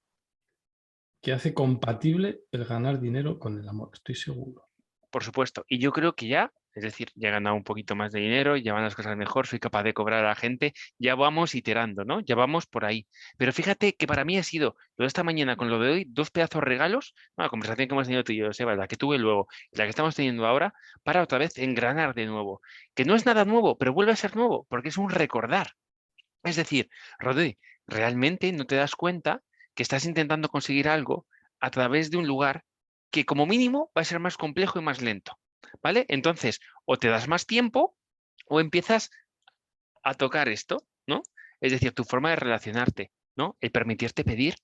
que hace compatible el ganar dinero con el amor. Estoy seguro. por supuesto. Y yo creo que ya, es decir, ya he ganado un poquito más de dinero, ya van las cosas mejor, soy capaz de cobrar a la gente, ya vamos iterando, ¿no? Ya vamos por ahí. Pero fíjate que para mí ha sido lo de esta mañana con lo de hoy, 2 pedazos regalos, la conversación que hemos tenido tú y yo, Seba, la que tuve luego y la que estamos teniendo ahora, para otra vez engranar de nuevo. Que no es nada nuevo, pero vuelve a ser nuevo, porque es un recordar. Es decir, Rodri, realmente no te das cuenta que estás intentando conseguir algo a través de un lugar que como mínimo va a ser más complejo y más lento, ¿vale? Entonces, o te das más tiempo o empiezas a tocar esto, ¿no? Es decir, tu forma de relacionarte, ¿no? El permitirte pedir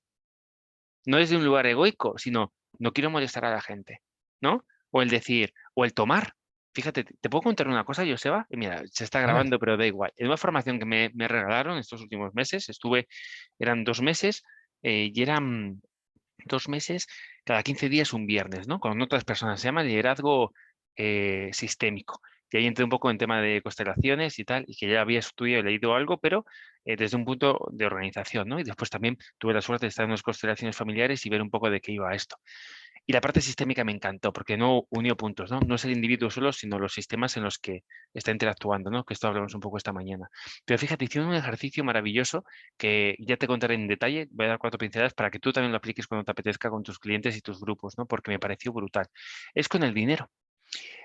no es de un lugar egoico, sino no quiero molestar a la gente, ¿no? O el decir, o el tomar. Fíjate, ¿te puedo contar una cosa, Joseba? Mira, se está A ver, grabando, pero da igual. En una formación que me regalaron estos últimos meses, eran 2 meses, y eran 2 meses, cada 15 días un viernes, ¿no? Con otras personas. Se llama liderazgo sistémico. Y ahí entré un poco en tema de constelaciones y tal, y que ya había estudiado y leído algo, pero desde un punto de organización, ¿no? Y después también tuve la suerte de estar en unas constelaciones familiares y ver un poco de qué iba esto. Y la parte sistémica me encantó porque no unió puntos, ¿no? No es el individuo solo, sino los sistemas en los que está interactuando, ¿no? Que esto hablamos un poco esta mañana. Pero fíjate, hicieron un ejercicio maravilloso que ya te contaré en detalle. Voy a dar 4 pinceladas para que tú también lo apliques cuando te apetezca con tus clientes y tus grupos, ¿no? Porque me pareció brutal. Es con el dinero.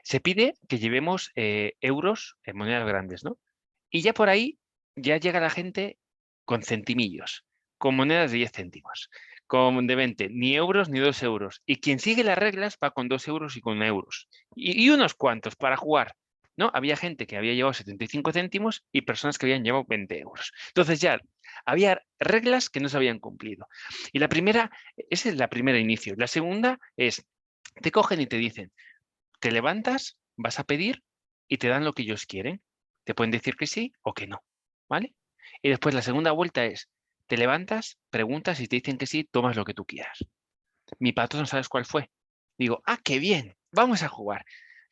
Se pide que llevemos euros en monedas grandes, ¿no? Y ya por ahí ya llega la gente con centimillos, con monedas de 10 céntimos, con de 20, ni euros ni 2 euros. Y quien sigue las reglas va con 2 euros y con euros. Y unos cuantos para jugar, ¿no? Había gente que había llevado 75 céntimos y personas que habían llevado 20 euros. Entonces ya había reglas que no se habían cumplido. Y la primera, esa es la primera inicio. La segunda es, te cogen y te dicen, te levantas, vas a pedir y te dan lo que ellos quieren. Te pueden decir que sí o que no, ¿vale? Y después la segunda vuelta es, te levantas, preguntas y te dicen que sí, tomas lo que tú quieras. Mi patrón, ¿sabes cuál fue? Digo, ah, qué bien, vamos a jugar.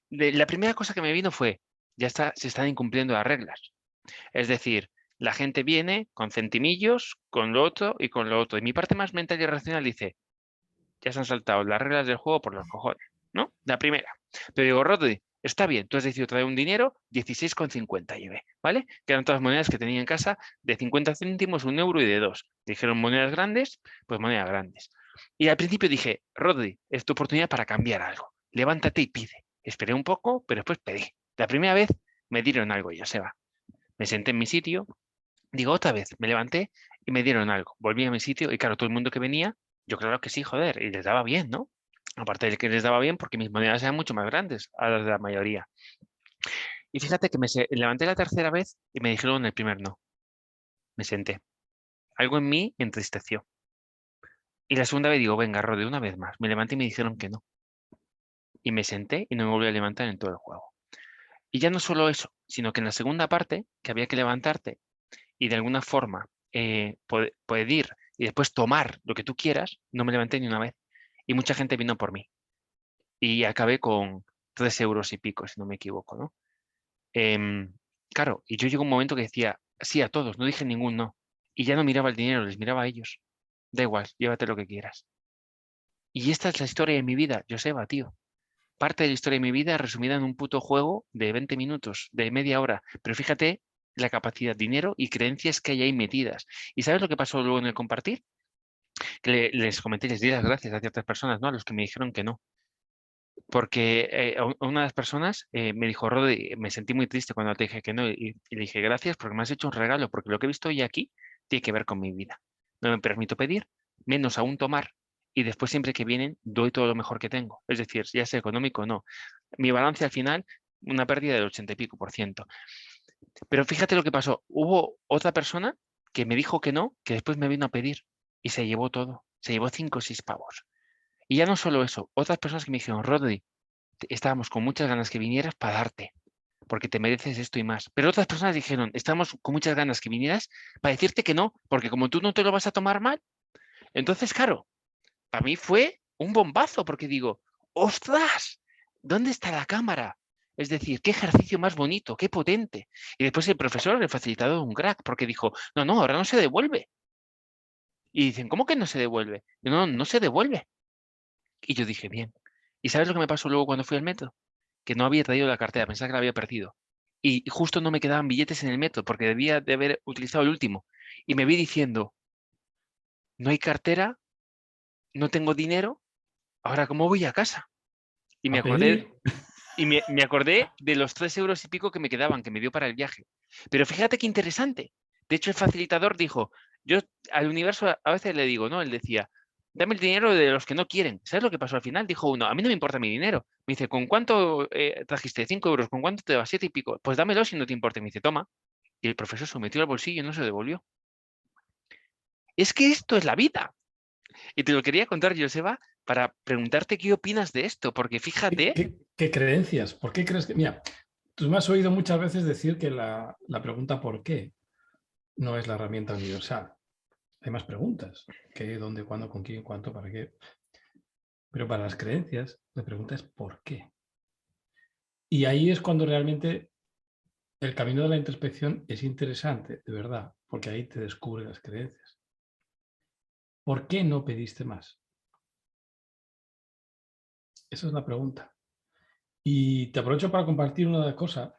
La primera cosa que me vino fue, ya está, se están incumpliendo las reglas. Es decir, la gente viene con centimillos, con lo otro y con lo otro. Y mi parte más mental y racional dice, ya se han saltado las reglas del juego por los cojones, ¿no? La primera. Pero digo, Rodri, está bien, tú has decidido traer un dinero, 16,50 llevé, ¿vale? Que eran todas las monedas que tenía en casa, de 50 céntimos, 1 euro y de 2. Dijeron monedas grandes, pues monedas grandes. Y al principio dije, Rodri, es tu oportunidad para cambiar algo. Levántate y pide. Esperé un poco, pero después pedí. La primera vez me dieron algo, ya se va. Me senté en mi sitio, digo otra vez, me levanté y me dieron algo. Volví a mi sitio y claro, todo el mundo que venía, yo claro que sí, joder, y les daba bien, ¿no? Aparte de que les daba bien porque mis monedas eran mucho más grandes a las de la mayoría. Y fíjate que levanté la tercera vez y me dijeron el primer no. Me senté. Algo en mí entristeció. Y la segunda vez digo, venga, Rode, una vez más. Me levanté y me dijeron que no. Y me senté y no me volví a levantar en todo el juego. Y ya no solo eso, sino que en la segunda parte, que había que levantarte y de alguna forma pedir y después tomar lo que tú quieras, no me levanté ni una vez. Y mucha gente vino por mí. Y acabé con 3 euros y pico, si no me equivoco, ¿no? Em, claro, y yo llegó un momento que decía, sí a todos, no dije ningún no. Y ya no miraba el dinero, les miraba a ellos. Da igual, llévate lo que quieras. Y esta es la historia de mi vida, Joseba, tío. Parte de la historia de mi vida resumida en un puto juego de 20 minutos, de media hora. Pero fíjate la capacidad, dinero y creencias que hay ahí metidas. ¿Y sabes lo que pasó luego en el compartir? Que les comenté, les di las gracias a ciertas personas, ¿no? A los que me dijeron que no. Porque una de las personas me dijo, Rodi, me sentí muy triste cuando te dije que no. Y le dije, gracias porque me has hecho un regalo, porque lo que he visto hoy aquí tiene que ver con mi vida. No me permito pedir, menos aún tomar. Y después siempre que vienen, doy todo lo mejor que tengo. Es decir, ya sea económico o no. Mi balance al final, una pérdida del 80 y pico por ciento. Pero fíjate lo que pasó. Hubo otra persona que me dijo que no, que después me vino a pedir y se llevó todo. Se llevó 5 o 6 pavos. Y ya no solo eso, otras personas que me dijeron, Rodri, estábamos con muchas ganas que vinieras para darte, porque te mereces esto y más. Pero otras personas dijeron, estamos con muchas ganas que vinieras para decirte que no, porque como tú no te lo vas a tomar mal. Entonces, claro, para mí fue un bombazo, porque digo, ¡ostras! ¿Dónde está la cámara? Es decir, qué ejercicio más bonito, qué potente. Y después el profesor, el facilitador, un crack, porque dijo, no, no, ahora no se devuelve. Y dicen, ¿cómo que no se devuelve? Y no, no se devuelve. Y yo dije, bien. ¿Y sabes lo que me pasó luego cuando fui al metro? Que no había traído la cartera, pensaba que la había perdido. Y justo no me quedaban billetes en el metro porque debía de haber utilizado el último. Y me vi diciendo, no hay cartera, no tengo dinero, ahora ¿cómo voy a casa? Y me A acordé, pedir. me acordé de los 3 euros y pico que me quedaban, que me dio para el viaje. Pero fíjate qué interesante. De hecho, el facilitador dijo, yo al universo a veces le digo, ¿no? Él decía, dame el dinero de los que no quieren. ¿Sabes lo que pasó al final? Dijo uno, a mí no me importa mi dinero. Me dice, ¿con cuánto trajiste? 5 euros. ¿Con cuánto te va? 7 y pico. Pues dámelo si no te importa. Me dice, toma. Y el profesor se lo metió al bolsillo y no se devolvió. Es que esto es la vida. Y te lo quería contar, Joseba, para preguntarte qué opinas de esto, porque ¿Qué, fíjate, qué creencias? ¿Por qué crees que...? Mira, tú me has oído muchas veces decir que la pregunta ¿por qué? No es la herramienta universal. Hay más preguntas. ¿Qué, dónde, cuándo, con quién, cuánto, para qué? Pero para las creencias, la pregunta es ¿por qué? Y ahí es cuando realmente el camino de la introspección es interesante, de verdad, porque ahí te descubre las creencias. ¿Por qué no pediste más? Esa es la pregunta. Y te aprovecho para compartir una cosa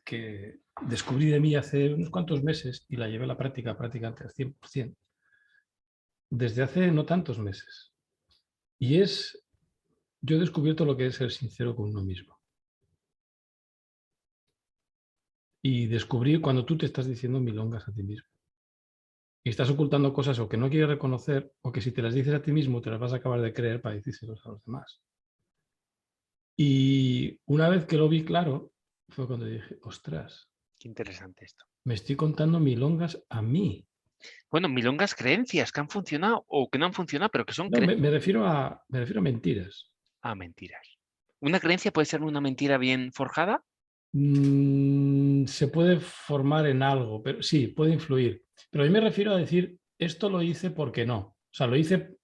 que descubrí de mí hace unos cuantos meses y la llevé a la práctica prácticamente al 100%, desde hace no tantos meses. Y yo he descubierto lo que es ser sincero con uno mismo. Y descubrí cuando tú te estás diciendo milongas a ti mismo. Y estás ocultando cosas o que no quieres reconocer o que si te las dices a ti mismo te las vas a acabar de creer para decírselos a los demás. Y una vez que lo vi claro, fue cuando dije, ostras, Qué interesante esto. me estoy contando milongas a mí. Bueno, milongas creencias que han funcionado o que no han funcionado, pero que son No, creencias. me refiero a mentiras. Ah, mentiras. ¿Una creencia puede ser una mentira bien forjada? Se puede formar en algo, pero sí, puede influir. Pero a mí me refiero a decir, esto lo hice porque no. O sea, lo hice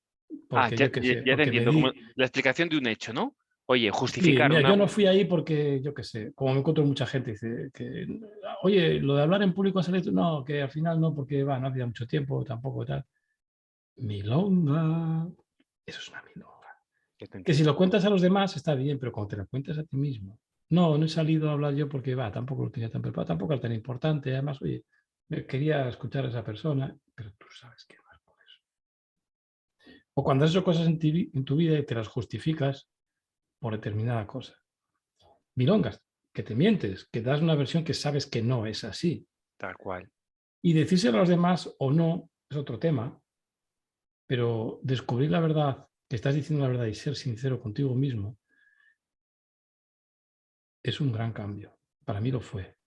Ah, porque ya, yo qué ya, sé, ya te porque me entiendo, como di. la explicación de un hecho, ¿no? Oye, Sí, justificar mira, una... yo no fui ahí porque, yo qué sé, como me encuentro mucha gente, dice que, oye, lo de hablar en público ha salido, no, que al final no, porque va, no había mucho tiempo, tampoco tal. Milonga, eso es una milonga. Ya te Que si entiendo. lo cuentas a los demás está bien, pero cuando te lo cuentas a ti mismo. No, no he salido a hablar yo porque va, tampoco lo tenía tan preparado, tampoco era tan importante. Además, oye, quería escuchar a esa persona, pero tú sabes que vas por eso. O cuando has hecho cosas en tu vida y te las justificas por determinada cosa. Milongas, que te mientes, que das una versión que sabes que no es así. Tal cual. Y decírselo a los demás o no es otro tema, pero descubrir la verdad, que estás diciendo la verdad y ser sincero contigo mismo, es un gran cambio. Para mí lo fue.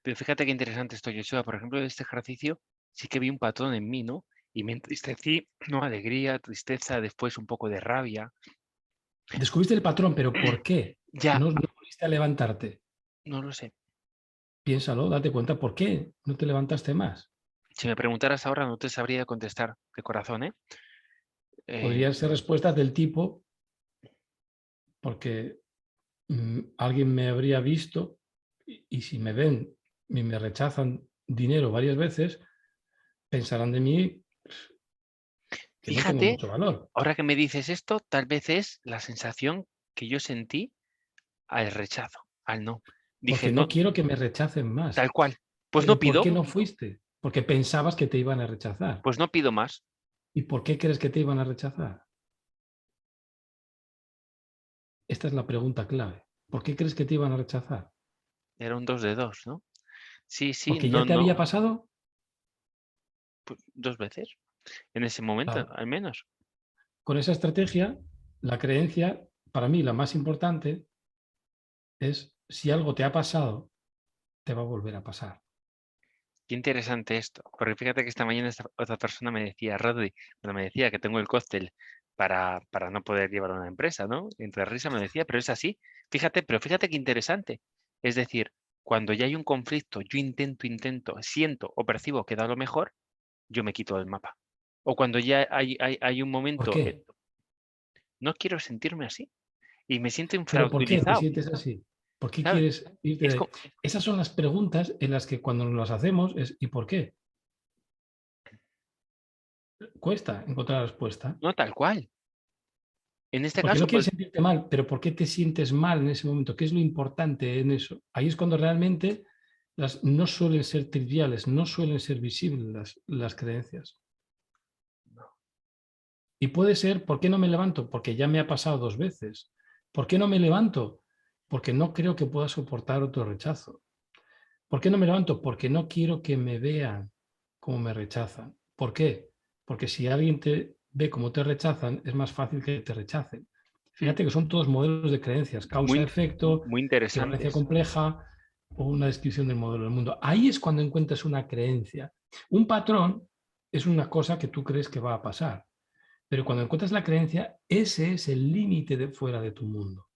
Pero fíjate qué interesante esto, Joshua. Por ejemplo, de este ejercicio sí que vi un patrón en mí, ¿no? Y me entristecí, ¿no? Alegría, tristeza, después un poco de rabia. Descubriste el patrón, pero ¿por qué? Ya, No volviste a levantarte. no lo sé. Piénsalo, date cuenta, ¿por qué no te levantaste más? Si me preguntaras ahora, no te sabría contestar de corazón, ¿eh? Eh, Podrían ser respuestas del tipo, porque alguien me habría visto y si me ven y me rechazan dinero varias veces, pensarán de mí que no tengo Fíjate, mucho valor. ahora que me dices esto, tal vez es la sensación que yo sentí al rechazo, al no. Dije, Porque no, no quiero que me rechacen más. tal cual. Pues no Pero ¿por qué pido, no fuiste? Porque pensabas que te iban a rechazar. pues no pido más. ¿Y por qué crees que te iban a rechazar? Esta es la pregunta clave. ¿Por qué crees que te iban a rechazar? Era un dos de dos, ¿no? Sí, sí, ¿Porque no, ya te había no, pasado? pues, dos veces, en ese momento, Claro. al menos. Con esa estrategia, la creencia, para mí la más importante, es si algo te ha pasado, te va a volver a pasar. Qué interesante esto, porque fíjate que esta mañana esta otra persona me decía, Rodri, bueno, me decía que tengo el cóctel para no poder llevar a una empresa, ¿no? Entre risa me decía, pero es así. Fíjate, pero fíjate qué interesante. Es decir, cuando ya hay un conflicto, yo intento, siento o percibo que da lo mejor, yo me quito del mapa. O cuando ya hay un ¿Por momento, qué? no quiero sentirme así y me siento ¿Pero por qué te infrautilizado, sientes así? ¿Por qué ¿sabes? quieres irte de Es ahí? como, Esas son las preguntas en las que cuando nos las hacemos es ¿y por qué? Cuesta encontrar la respuesta. no tal cual. En este Porque no caso, quieres pues, sentirte mal, pero ¿por qué te sientes mal en ese momento? ¿Qué es lo importante en eso? Ahí es cuando realmente no suelen ser triviales, no suelen ser visibles las creencias. Y puede ser, ¿por qué no me levanto? Porque ya me ha pasado dos veces. ¿Por qué no me levanto? Porque no creo que pueda soportar otro rechazo. ¿Por qué no me levanto? Porque no quiero que me vean como me rechazan. ¿Por qué? Porque si alguien te ve como te rechazan, es más fácil que te rechacen. mm, Fíjate que son todos modelos de creencias, muy, causa-efecto, muy equivalencia interesantes. compleja o una descripción del modelo del mundo. Ahí es cuando encuentras una creencia. Un patrón es una cosa que tú crees que va a pasar, pero cuando encuentras la creencia, ese es el límite de fuera de tu mundo.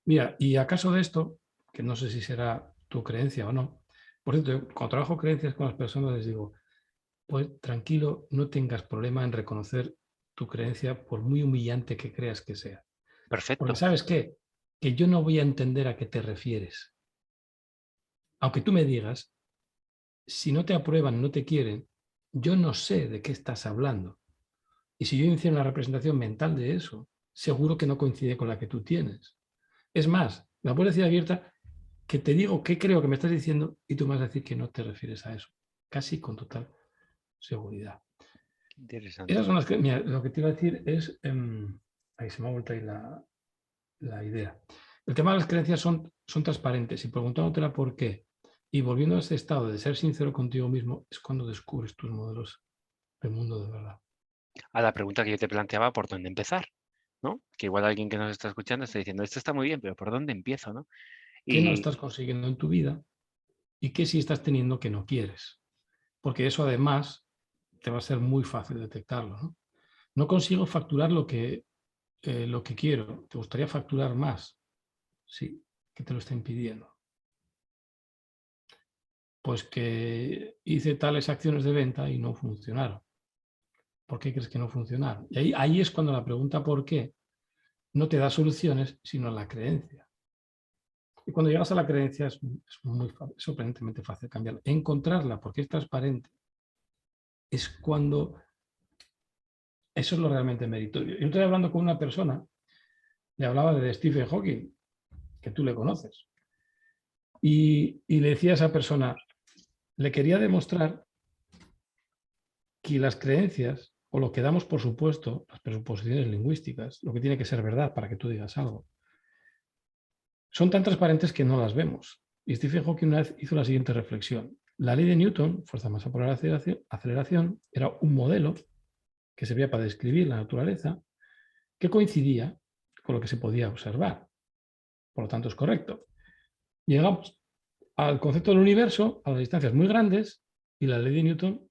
Mira, y acaso de esto, que no sé si será tu creencia o no, por cierto, yo, cuando trabajo creencias con las personas les digo, pues tranquilo, no tengas problema en reconocer tu creencia por muy humillante que creas que sea. Porque Perfecto. ¿sabes qué? Que yo no voy a entender a qué te refieres. Aunque tú me digas, si no te aprueban, no te quieren, yo no sé de qué estás hablando. Y si yo hiciera una representación mental de eso, seguro que no coincide con la que tú tienes. Es más, la puedes decir abierta que te digo qué creo que me estás diciendo y tú me vas a decir que no te refieres a eso, casi con total seguridad. Interesante. Esas son las que, mira, lo que te iba a decir es, ahí se me ha vuelto ahí la idea. El tema de las creencias son transparentes y preguntándotela por qué y volviendo a ese estado de ser sincero contigo mismo es cuando descubres tus modelos del mundo de verdad. A la pregunta que yo te planteaba, ¿por dónde empezar? ¿No? Que igual alguien que nos está escuchando está diciendo, esto está muy bien, pero ¿por dónde empiezo? ¿No? ¿Qué no Y estás consiguiendo en tu vida y qué sí estás teniendo que no quieres? Porque eso además te va a ser muy fácil detectarlo. No consigo facturar lo que quiero. ¿Te gustaría facturar más? Sí. ¿Qué te lo está impidiendo? Pues que hice tales acciones de venta y no funcionaron. ¿Por qué crees que no funcionaron? Y ahí es cuando la pregunta ¿por qué? No te da soluciones, sino la creencia. Y cuando llegas a la creencia es sorprendentemente fácil cambiarla. Encontrarla, porque es transparente, es cuando eso es lo realmente meritorio. Yo estoy hablando con una persona, le hablaba de Stephen Hawking, que tú le conoces, y le decía a esa persona, le quería demostrar que las creencias, o lo que damos por supuesto, las presuposiciones lingüísticas, lo que tiene que ser verdad para que tú digas algo, son tan transparentes que no las vemos. Y Stephen Hawking una vez hizo la siguiente reflexión. La ley de Newton, fuerza, masa por aceleración, era un modelo que servía para describir la naturaleza que coincidía con lo que se podía observar. Por lo tanto, es correcto. Llegamos al concepto del universo a las distancias muy grandes y la ley de Newton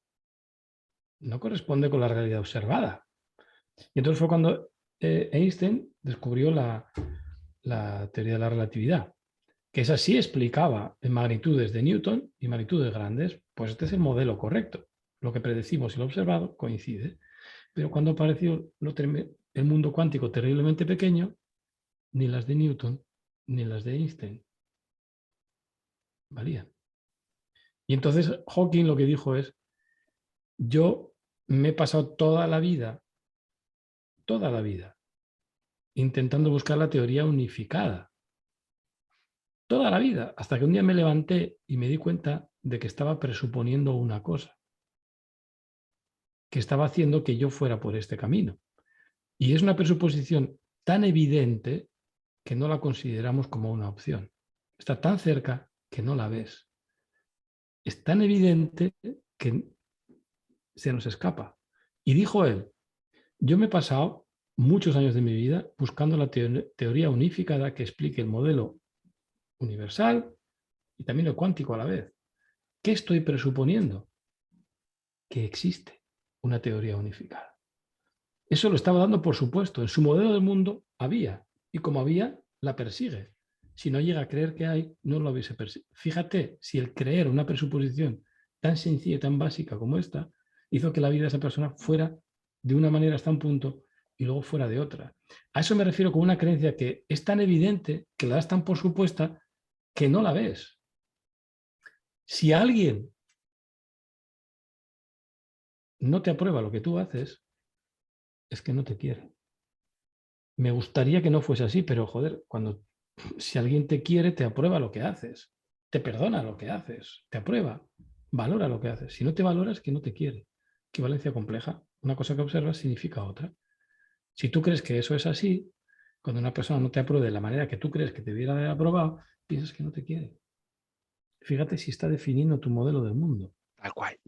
no corresponde con la realidad observada. Y entonces fue cuando Einstein descubrió la teoría de la relatividad, que esa sí explicaba en magnitudes de Newton y magnitudes grandes, pues este es el modelo correcto. Lo que predecimos y lo observado coincide. Pero cuando apareció el mundo cuántico terriblemente pequeño, ni las de Newton ni las de Einstein valían. Y entonces Hawking lo que dijo es, yo me he pasado toda la vida, intentando buscar la teoría unificada. Toda la vida, hasta que un día me levanté y me di cuenta de que estaba presuponiendo una cosa, que estaba haciendo que yo fuera por este camino. Y es una presuposición tan evidente que no la consideramos como una opción. Está tan cerca que no la ves. Es tan evidente que se nos escapa. Y dijo él, yo me he pasado muchos años de mi vida buscando la teoría unificada que explique el modelo universal y también el cuántico a la vez. ¿Qué estoy presuponiendo? Que existe una teoría unificada. Eso lo estaba dando por supuesto. En su modelo del mundo había. Y como había, la persigue. Si no llega a creer que hay, no lo hubiese perseguido. Fíjate, si el creer una presuposición tan sencilla y tan básica como esta hizo que la vida de esa persona fuera de una manera hasta un punto y luego fuera de otra. A eso me refiero con una creencia que es tan evidente, que la das tan por supuesta, que no la ves. Si alguien no te aprueba lo que tú haces, es que no te quiere. Me gustaría que no fuese así, pero joder, si alguien te quiere, te aprueba lo que haces, te perdona lo que haces, te aprueba, valora lo que haces. Si no te valoras, que no te quiere. Equivalencia compleja. Una cosa que observas significa otra. Si tú crees que eso es así, cuando una persona no te apruebe de la manera que tú crees que te debiera haber aprobado, piensas que no te quiere. Fíjate si está definiendo tu modelo del mundo. Tal cual.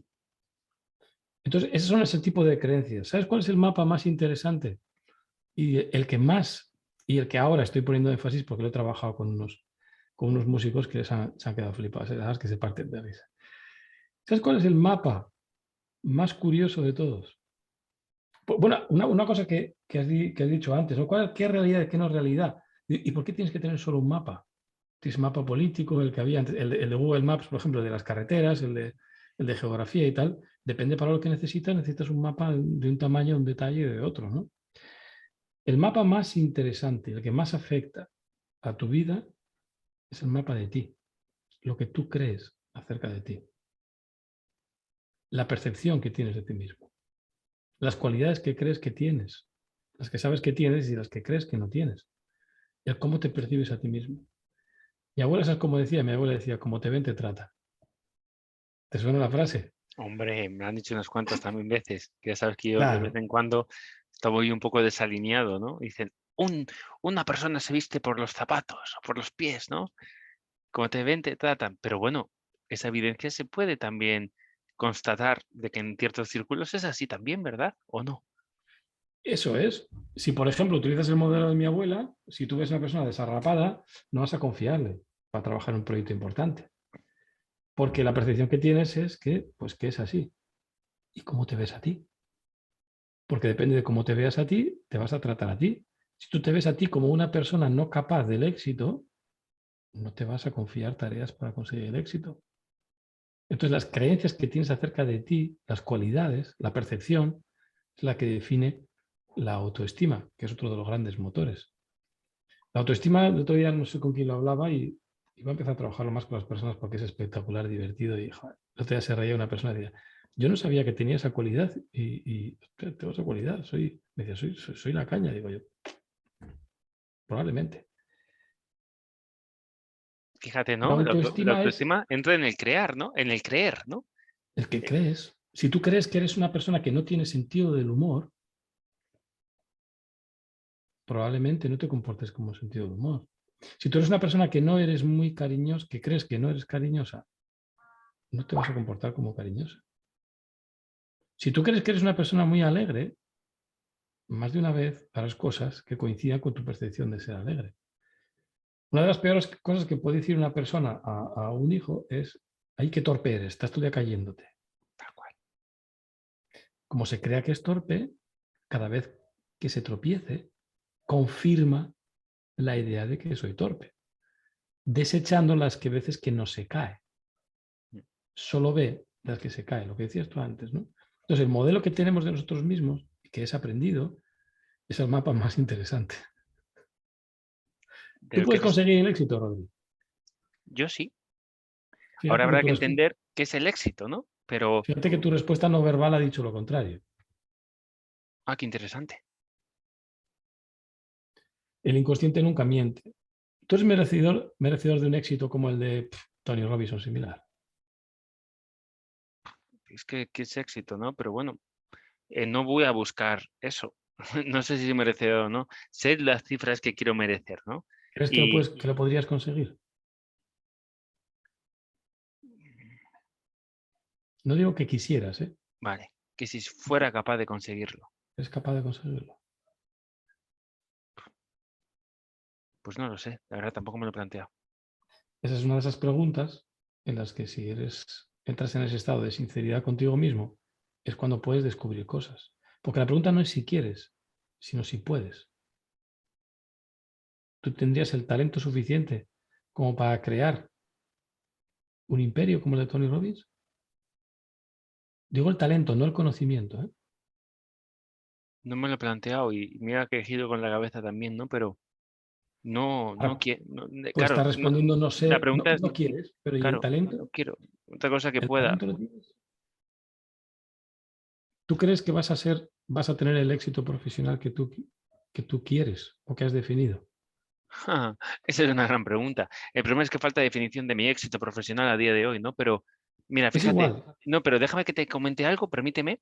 Entonces, esos son ese tipo de creencias. ¿Sabes cuál es el mapa más interesante? Y el que más, y el que ahora estoy poniendo énfasis porque lo he trabajado con unos músicos que se han quedado flipados, ¿sabes? Que se parten de risa. ¿Sabes cuál es el mapa más curioso de todos? Bueno, una cosa que has dicho antes, ¿no? ¿Qué realidad y qué no es realidad? ¿Y por qué tienes que tener solo un mapa? Tienes mapa político, el que había antes, el de Google Maps, por ejemplo, de las carreteras, el de geografía y tal. Depende para lo que necesitas un mapa de un tamaño, un detalle de otro, ¿no? El mapa más interesante, el que más afecta a tu vida, es el mapa de ti, lo que tú crees acerca de ti, la percepción que tienes de ti mismo, las cualidades que crees que tienes, las que sabes que tienes y las que crees que no tienes. El cómo te percibes a ti mismo. Mi abuela, ¿sabes cómo decía? Mi abuela decía, como te ven, te trata. ¿Te suena la frase? Hombre, me han dicho unas cuantas también veces, que ya sabes que yo de vez Claro, en cuando estaba hoy un poco desalineado, ¿no? Dicen, una persona se viste por los zapatos o por los pies, ¿no? Como te ven, te tratan. Pero bueno, esa evidencia se puede también constatar de que en ciertos círculos es así también, ¿verdad? ¿O no? eso es. Si, por ejemplo, utilizas el modelo de mi abuela, si tú ves a una persona desarrapada, no vas a confiarle para trabajar en un proyecto importante. Porque la percepción que tienes es que, pues, que es así. ¿Y cómo te ves a ti? Porque depende de cómo te veas a ti, te vas a tratar a ti. Si tú te ves a ti como una persona no capaz del éxito, no te vas a confiar tareas para conseguir el éxito. Entonces, las creencias que tienes acerca de ti, las cualidades, la percepción, es la que define la autoestima, que es otro de los grandes motores. La autoestima, el otro día no sé con quién lo hablaba y iba a empezar a trabajarlo más con las personas porque es espectacular, divertido. Y joder, el otro día se reía una persona y decía, yo no sabía que tenía esa cualidad y "Hostia, tengo esa cualidad, me decía, soy la caña", digo yo, probablemente. Fíjate, La ¿no? La autoestima es autoestima entra en el crear, ¿no? En el creer, ¿no? el que Eh, crees. Si tú crees que eres una persona que no tiene sentido del humor, probablemente no te comportes como sentido del humor. Si tú eres una persona que no eres muy cariñosa, que crees que no eres cariñosa, no te vas a comportar como cariñosa. Si tú crees que eres una persona muy alegre, más de una vez harás cosas que coincidan con tu percepción de ser alegre. Una de las peores cosas que puede decir una persona a un hijo es, ay, qué torpe eres, estás todo el día cayéndote. Tal cual. Como se crea que es torpe, cada vez que se tropiece, confirma la idea de que soy torpe, desechando las que veces que no se cae. Solo ve las que se cae, lo que decías tú antes, ¿no? Entonces, el modelo que tenemos de nosotros mismos, que es aprendido, es el mapa más interesante. Tú Pero puedes conseguir el éxito, Rodri. yo sí. Ahora Fíjate que, habrá que entender qué es el éxito, ¿no? Pero, fíjate que tu respuesta no verbal ha dicho lo contrario. qué interesante. El inconsciente nunca miente. Tú eres merecedor de un éxito como el de Tony Robbins o similar. Es que es éxito, ¿no? Pero bueno, no voy a buscar eso. No sé si merecedor o no. Sé las cifras que quiero merecer, ¿no? ¿Crees que Y que lo podrías conseguir? No digo que quisieras, ¿eh? vale, que si fuera capaz de conseguirlo, ¿Eres capaz de conseguirlo? pues no lo sé. La verdad tampoco me lo he planteado. Esa es una de esas preguntas en las que si entras en ese estado de sinceridad contigo mismo, es cuando puedes descubrir cosas. Porque la pregunta no es si quieres, sino si puedes. Tú tendrías el talento suficiente como para crear un imperio como el de Tony Robbins. Digo el talento, no el conocimiento, ¿eh? No me lo he planteado y mira que he giro con la cabeza también, ¿no? Pero no Ahora, quiero. pues Claro, está respondiendo no la sé, pregunta es, no quieres, pero ¿y el claro, talento? no quiero. Otra cosa que ¿El pueda. talento lo tienes? ¿Tú crees que vas a tener el éxito profesional que tú quieres o que has definido? Esa es una gran pregunta. El problema es que falta definición de mi éxito profesional a día de hoy, ¿no? Pero mira, Es fíjate, igual. no, pero déjame que te comente algo, permíteme,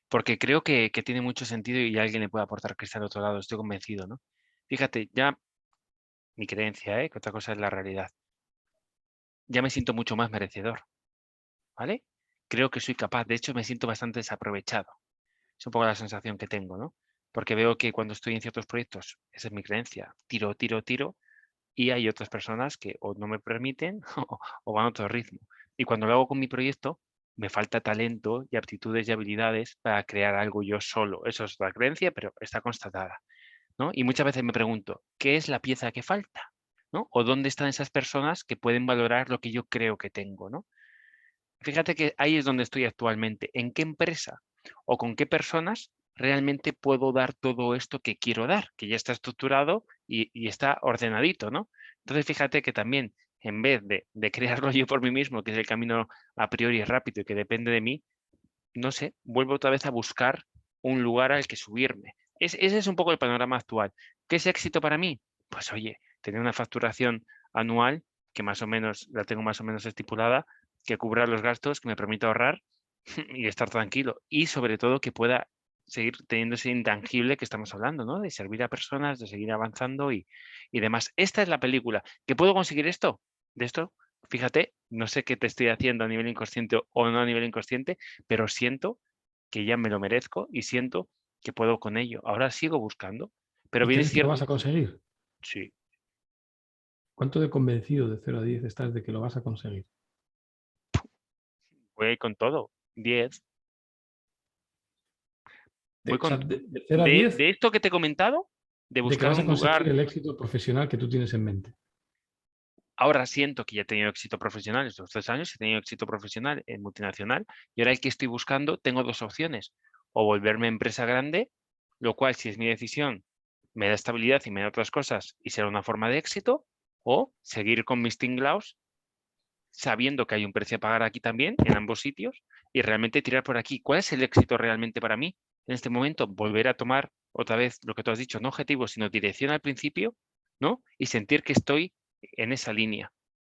porque creo que tiene mucho sentido y alguien le puede aportar que está al otro lado, estoy convencido, ¿no? Fíjate, ya mi creencia, ¿eh? Que otra cosa es la realidad. Ya me siento mucho más merecedor, ¿vale? Creo que soy capaz, de hecho me siento bastante desaprovechado. Es un poco la sensación que tengo, ¿no? Porque veo que cuando estoy en ciertos proyectos, esa es mi creencia, tiro, tiro, tiro, y hay otras personas que o no me permiten o van a otro ritmo. Y cuando lo hago con mi proyecto, me falta talento y aptitudes y habilidades para crear algo yo solo. Eso es la creencia, pero está constatada, ¿no? Y muchas veces me pregunto, ¿qué es la pieza que falta? ¿No? ¿O dónde están esas personas que pueden valorar lo que yo creo que tengo, ¿no? Fíjate que ahí es donde estoy actualmente. ¿En qué empresa o con qué personas realmente puedo dar todo esto que quiero dar? Que ya está estructurado y está ordenadito, ¿no? Entonces, fíjate que también, en vez de crearlo yo por mí mismo, que es el camino a priori rápido y que depende de mí, no sé, vuelvo otra vez a buscar un lugar al que subirme. Ese es un poco el panorama actual. ¿Qué es éxito para mí? Pues oye, tener una facturación anual que más o menos la tengo más o menos estipulada, que cubra los gastos, que me permita ahorrar y estar tranquilo. Y sobre todo que pueda seguir teniendo ese intangible que estamos hablando, ¿no? De servir a personas, de seguir avanzando y demás. Esta es la película. ¿Que puedo conseguir esto? De esto, fíjate, no sé qué te estoy haciendo a nivel inconsciente o no a nivel inconsciente, pero siento que ya me lo merezco y siento que puedo con ello. Ahora sigo buscando, pero ¿Y bien es crees que lo cierto, vas a conseguir? sí, ¿Cuánto de convencido de 0 a 10 estás de que lo vas a conseguir? voy con todo. 10. Voy O sea, con de 0 a 10, de esto que te he comentado, de de que buscar vas a un conseguir lugar. el éxito profesional que tú tienes en mente. Ahora siento que ya he tenido éxito profesional estos 3 años, he tenido éxito profesional en multinacional y ahora el que estoy buscando, tengo dos opciones. O volverme empresa grande, lo cual, si es mi decisión, me da estabilidad y me da otras cosas y será una forma de éxito, o seguir con mis tinglaos sabiendo que hay un precio a pagar aquí también, en ambos sitios, y realmente tirar por aquí. ¿Cuál es el éxito realmente para mí en este momento? Volver a tomar otra vez lo que tú has dicho, no objetivo, sino dirección al principio, ¿no? Y sentir que estoy en esa línea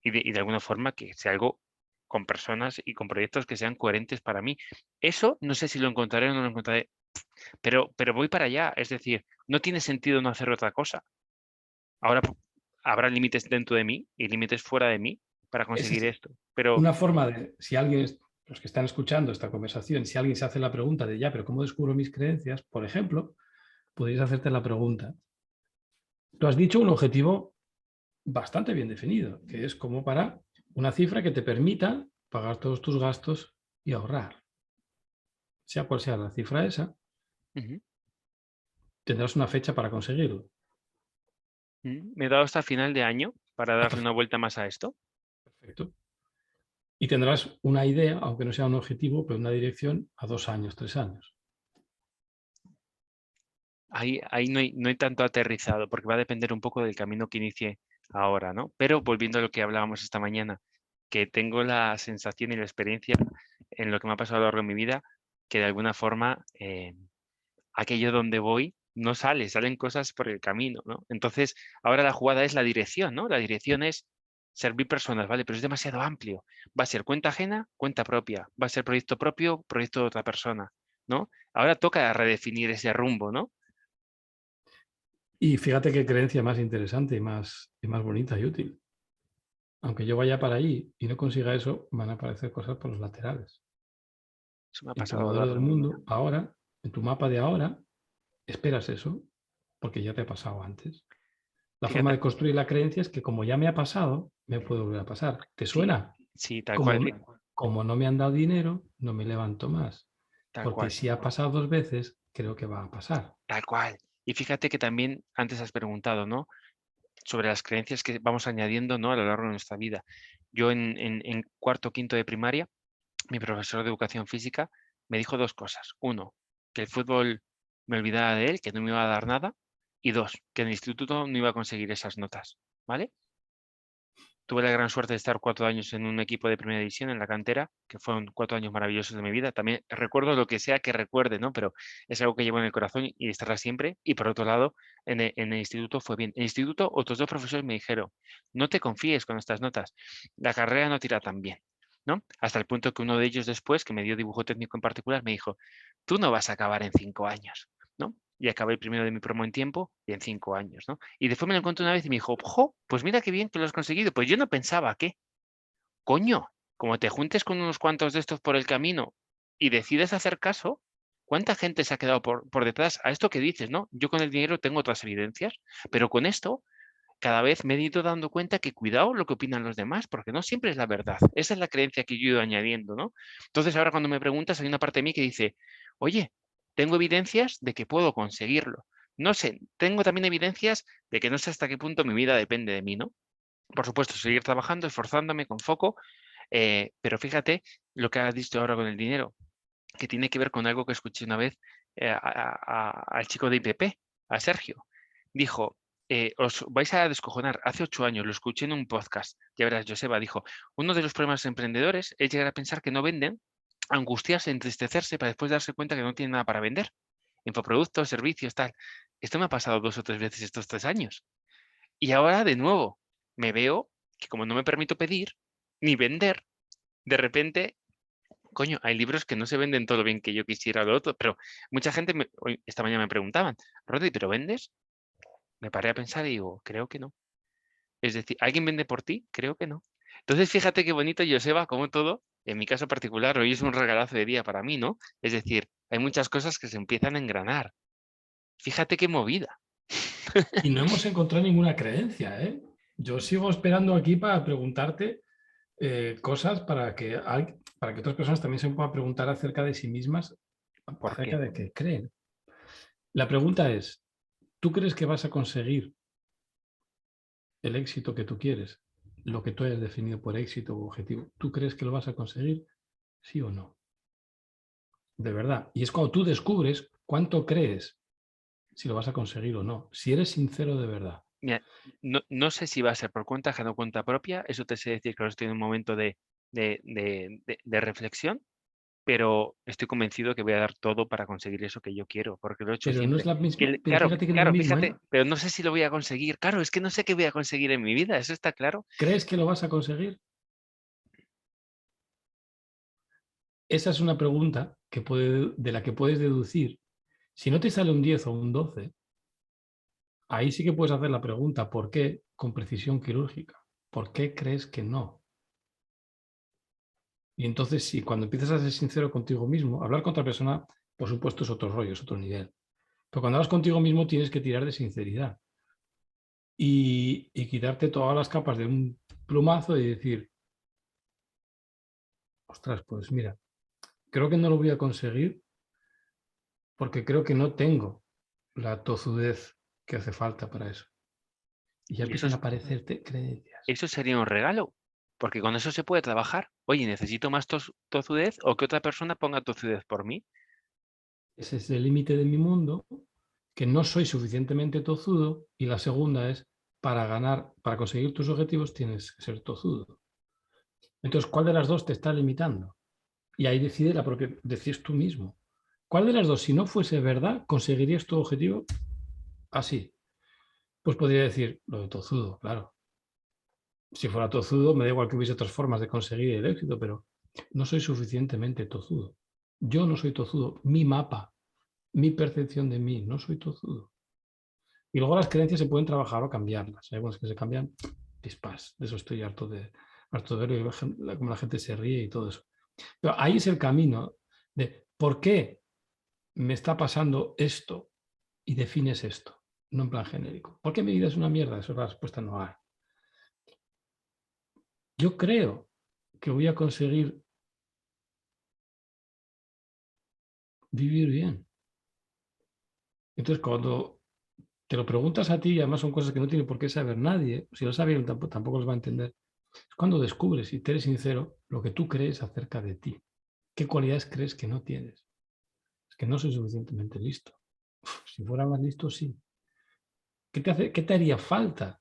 y de alguna forma que sea algo con personas y con proyectos que sean coherentes para mí. Eso no sé si lo encontraré o no lo encontraré, pero voy para allá. Es decir, no tiene sentido no hacer otra cosa. Ahora habrá límites dentro de mí y límites fuera de mí para Esa conseguir es esto. Pero una forma de, si alguien, los que están escuchando esta conversación, si alguien se hace la pregunta de ya, pero ¿cómo descubro mis creencias? Por ejemplo, podrías hacerte la pregunta. Tú has dicho un objetivo bastante bien definido, que es como para una cifra que te permita pagar todos tus gastos y ahorrar. Sea cual sea la cifra esa, ujú, tendrás una fecha para conseguirlo. me he dado hasta final de año para Hasta darle una vuelta más a esto. perfecto. Y tendrás una idea, aunque no sea un objetivo, pero una dirección a 2 años, 3 años. Ahí no hay tanto aterrizado, porque va a depender un poco del camino que inicie ahora, ¿no? Pero volviendo a lo que hablábamos esta mañana, que tengo la sensación y la experiencia en lo que me ha pasado a lo largo de mi vida, que de alguna forma aquello donde voy no sale, salen cosas por el camino, ¿no? Entonces, ahora la jugada es la dirección, ¿no? La dirección es servir personas, ¿vale? Pero es demasiado amplio. Va a ser cuenta ajena, cuenta propia. Va a ser proyecto propio, proyecto de otra persona, ¿no? Ahora toca redefinir ese rumbo, ¿no? Y fíjate qué creencia más interesante y más bonita y útil. Aunque yo vaya para allí y no consiga eso, van a aparecer cosas por los laterales. Eso me ha En tu pasado a lo modelo largo del de mi vida. mundo, ahora, en tu mapa de ahora, esperas eso, porque ya te ha pasado antes. La forma Fíjate, de construir la creencia es que como ya me ha pasado, me puede volver a pasar. ¿Te sí, suena? sí, tal Como, cual, como no me han dado dinero, no me levanto más. tal Porque cual, si ha pasado 2 veces, creo que va a pasar. tal cual. Y fíjate que también antes has preguntado, ¿no? Sobre las creencias que vamos añadiendo, ¿no? A lo largo de nuestra vida. Yo en cuarto, quinto de primaria, mi profesor de educación física me dijo dos cosas. Uno, que el fútbol me olvidara de él, que no me iba a dar nada. Y dos, que en el instituto no iba a conseguir esas notas, ¿vale? Tuve la gran suerte de estar 4 años en un equipo de primera división en la cantera, que fueron 4 años maravillosos de mi vida. También recuerdo lo que sea que recuerde, ¿no? Pero es algo que llevo en el corazón y estará siempre. Y por otro lado, en el instituto fue bien. En el instituto, otros dos profesores me dijeron, no te confíes con estas notas, la carrera no tira tan bien, ¿no? Hasta el punto que uno de ellos después, que me dio dibujo técnico en particular, me dijo, tú no vas a acabar en 5 años, ¿no? Y acabé el primero de mi promo en tiempo y en 5 años, ¿no? Y después me lo encontré una vez y me dijo, jo, pues mira qué bien que lo has conseguido. Pues yo no pensaba que, coño, como te juntes con unos cuantos de estos por el camino y decides hacer caso, ¿cuánta gente se ha quedado por detrás a esto que dices, ¿no? Yo con el dinero tengo otras evidencias, pero con esto cada vez me he ido dando cuenta que cuidado lo que opinan los demás, porque no siempre es la verdad. Esa es la creencia que yo he ido añadiendo, ¿no? Entonces ahora cuando me preguntas, hay una parte de mí que dice, oye, tengo evidencias de que puedo conseguirlo. No sé, tengo también evidencias de que no sé hasta qué punto mi vida depende de mí, ¿no? Por supuesto, seguir trabajando, esforzándome con foco, pero fíjate lo que has dicho ahora con el dinero, que tiene que ver con algo que escuché una vez al chico de IPP, a Sergio. Dijo, os vais a descojonar. Hace 8 años lo escuché en un podcast. Ya verás, Joseba dijo, uno de los problemas de emprendedores es llegar a pensar que no venden, angustiarse, entristecerse para después darse cuenta que no tienen nada para vender. infoproductos, servicios, tal. Esto me ha pasado 2 o 3 veces estos 3 años. Y ahora, de nuevo, me veo que como no me permito pedir ni vender, de repente, coño, hay libros que no se venden todo lo bien que yo quisiera lo otro, pero mucha gente esta mañana me preguntaban: "Rodri, ¿pero vendes?". Me paré a pensar y digo: "Creo que no". Es decir, ¿alguien vende por ti? Creo que no. Entonces, fíjate qué bonito, Joseba, como todo, en mi caso particular, hoy es un regalazo de día para mí, ¿no? Es decir, hay muchas cosas que se empiezan a engranar. Fíjate qué movida. Y no hemos encontrado ninguna creencia, ¿eh? Yo sigo esperando aquí para preguntarte cosas para que otras personas también se puedan preguntar acerca de sí mismas, ¿Por acerca qué? de qué creen. La pregunta es, ¿tú crees que vas a conseguir el éxito que tú quieres? Lo que tú hayas definido por éxito o objetivo. ¿Tú crees que lo vas a conseguir? ¿Sí o no? De verdad. Y es cuando tú descubres cuánto crees si lo vas a conseguir o no. Si eres sincero de verdad. Mira, no sé si va a ser por cuenta ajena o cuenta propia, eso te sé decir que ahora estoy en un momento de reflexión, pero estoy convencido que voy a dar todo para conseguir eso que yo quiero, porque lo he hecho Pero no es siempre. la Que misma, pero claro, fíjate que no es lo claro, mismo, fíjate, ¿eh? pero no sé si lo voy a conseguir. Claro, es que no sé qué voy a conseguir en mi vida, eso está claro. ¿Crees que lo vas a conseguir? Esa es una pregunta de la que puedes deducir. Si no te sale un 10 o un 12, ahí sí que puedes hacer la pregunta, ¿por qué? Con precisión quirúrgica. ¿Por qué crees que no? Y entonces, si cuando empiezas a ser sincero contigo mismo, hablar con otra persona, por supuesto, es otro rollo, es otro nivel. Pero cuando hablas contigo mismo, tienes que tirar de sinceridad y quitarte todas las capas de un plumazo y decir, ostras, pues mira, creo que no lo voy a conseguir porque creo que no tengo la tozudez que hace falta para eso. Y ya Y empiezan a aparecerte creencias. eso sería un regalo, porque con eso se puede trabajar. Oye, ¿necesito más tozudez o que otra persona ponga tozudez por mí? Ese es el límite de mi mundo, que no soy suficientemente tozudo. Y la segunda es, para conseguir tus objetivos tienes que ser tozudo. Entonces, ¿cuál de las dos te está limitando? Y ahí decides tú mismo. ¿Cuál de las dos, si no fuese verdad, conseguirías tu objetivo así? Pues podría decir lo de tozudo, claro. Si fuera tozudo, me da igual que hubiese otras formas de conseguir el éxito, pero no soy suficientemente tozudo. Yo no soy tozudo. Mi mapa, mi percepción de mí, no soy tozudo. Y luego las creencias se pueden trabajar o cambiarlas. Hay algunas que se cambian, pispas. De eso estoy harto de ver cómo la gente se ríe y todo eso. Pero ahí es el camino de por qué me está pasando esto y defines esto, no en plan genérico. ¿Por qué mi vida es una mierda? Eso es la respuesta no hay. Yo creo que voy a conseguir vivir bien. Entonces, cuando te lo preguntas a ti, y además son cosas que no tiene por qué saber nadie, si lo sabe tampoco los va a entender, es cuando descubres, y te eres sincero, lo que tú crees acerca de ti. ¿Qué cualidades crees que no tienes? Es que no soy suficientemente listo. Si fuera más listo, sí. Qué te haría falta?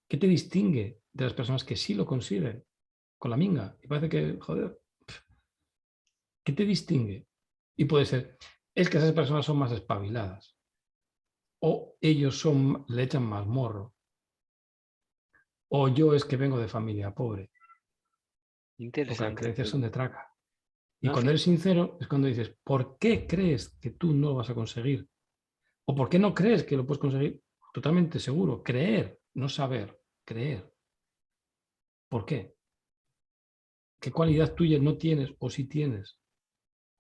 ¿Qué te distingue de las personas que sí lo consiguen con la minga? Y parece que, joder, ¿qué te distingue? Y puede ser, es que esas personas son más espabiladas. O le echan más morro. O yo es que vengo de familia pobre. Porque las Interesante. creencias son de traca. Y No, cuando eres sincero es cuando dices, ¿por qué crees que tú no lo vas a conseguir? ¿O por qué no crees que lo puedes conseguir? Totalmente seguro. Creer, no saber. Creer. ¿Por qué? ¿Qué cualidad tuya no tienes o sí tienes?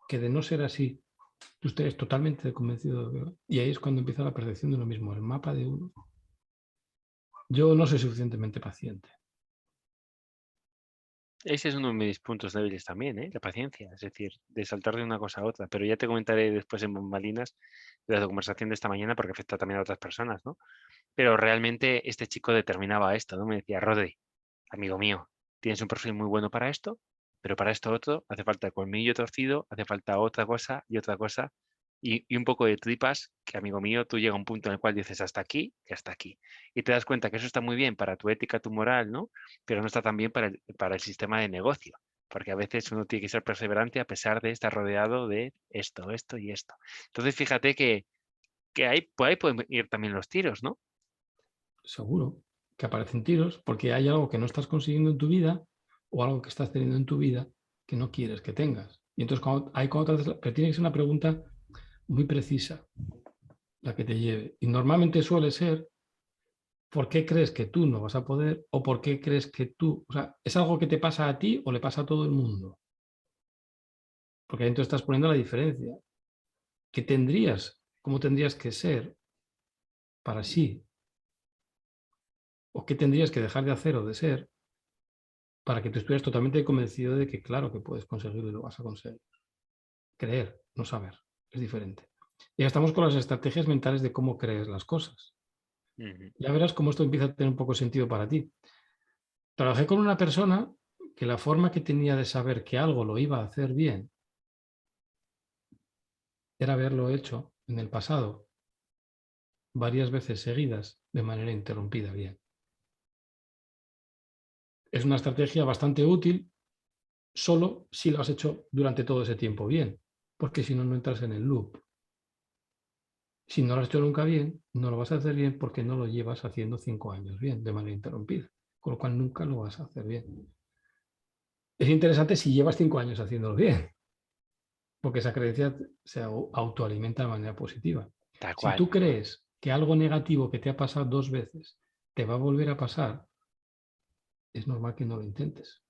Que de no ser así, tú estés totalmente convencido de que... Y ahí es cuando empieza la percepción de uno mismo, el mapa de uno. Yo no soy suficientemente paciente. ese es uno de mis puntos débiles también, ¿eh? La paciencia, es decir, de saltar de una cosa a otra. Pero ya te comentaré después en bambalinas de la conversación de esta mañana porque afecta también a otras personas, ¿no? Pero realmente este chico determinaba esto, ¿no? Me decía, Rodri, amigo mío, tienes un perfil muy bueno para esto, pero para esto otro hace falta el colmillo torcido, hace falta otra cosa y otra cosa y un poco de tripas que, amigo mío, tú llega a un punto en el cual dices hasta aquí y hasta aquí. Y te das cuenta que eso está muy bien para tu ética, tu moral, ¿no? Pero no está tan bien para el sistema de negocio. porque a veces uno tiene que ser perseverante a pesar de estar rodeado de esto, esto y esto. Entonces, fíjate que ahí, por ahí pueden ir también los tiros, ¿no? Seguro que aparecen tiros porque hay algo que no estás consiguiendo en tu vida o algo que estás teniendo en tu vida que no quieres que tengas. Y entonces pero tiene que ser una pregunta muy precisa la que te lleve. Y normalmente suele ser, ¿por qué crees que tú no vas a poder? ¿O por qué crees que tú, o sea, es algo que te pasa a ti o le pasa a todo el mundo? Porque ahí entonces estás poniendo la diferencia. ¿Qué tendrías? ¿Cómo tendrías que ser para sí? ¿O qué tendrías que dejar de hacer o de ser para que tú estuvieras totalmente convencido de que claro que puedes conseguirlo y lo vas a conseguir? Creer, no saber, es diferente. Ya estamos con las estrategias mentales de cómo crees las cosas. Ujú. Ya verás cómo esto empieza a tener un poco de sentido para ti. Trabajé con una persona que la forma que tenía de saber que algo lo iba a hacer bien era haberlo hecho en el pasado varias veces seguidas de manera interrumpida bien. Es una estrategia bastante útil solo si lo has hecho durante todo ese tiempo bien, porque si no, no entras en el loop. Si no lo has hecho nunca bien, no lo vas a hacer bien porque no lo llevas haciendo 5 años bien, de manera interrumpida, con lo cual nunca lo vas a hacer bien. Es interesante si llevas 5 años haciéndolo bien, porque esa creencia se autoalimenta de manera positiva. Tal Si cual, tú crees que algo negativo que te ha pasado 2 veces te va a volver a pasar, es normal que no lo intentes.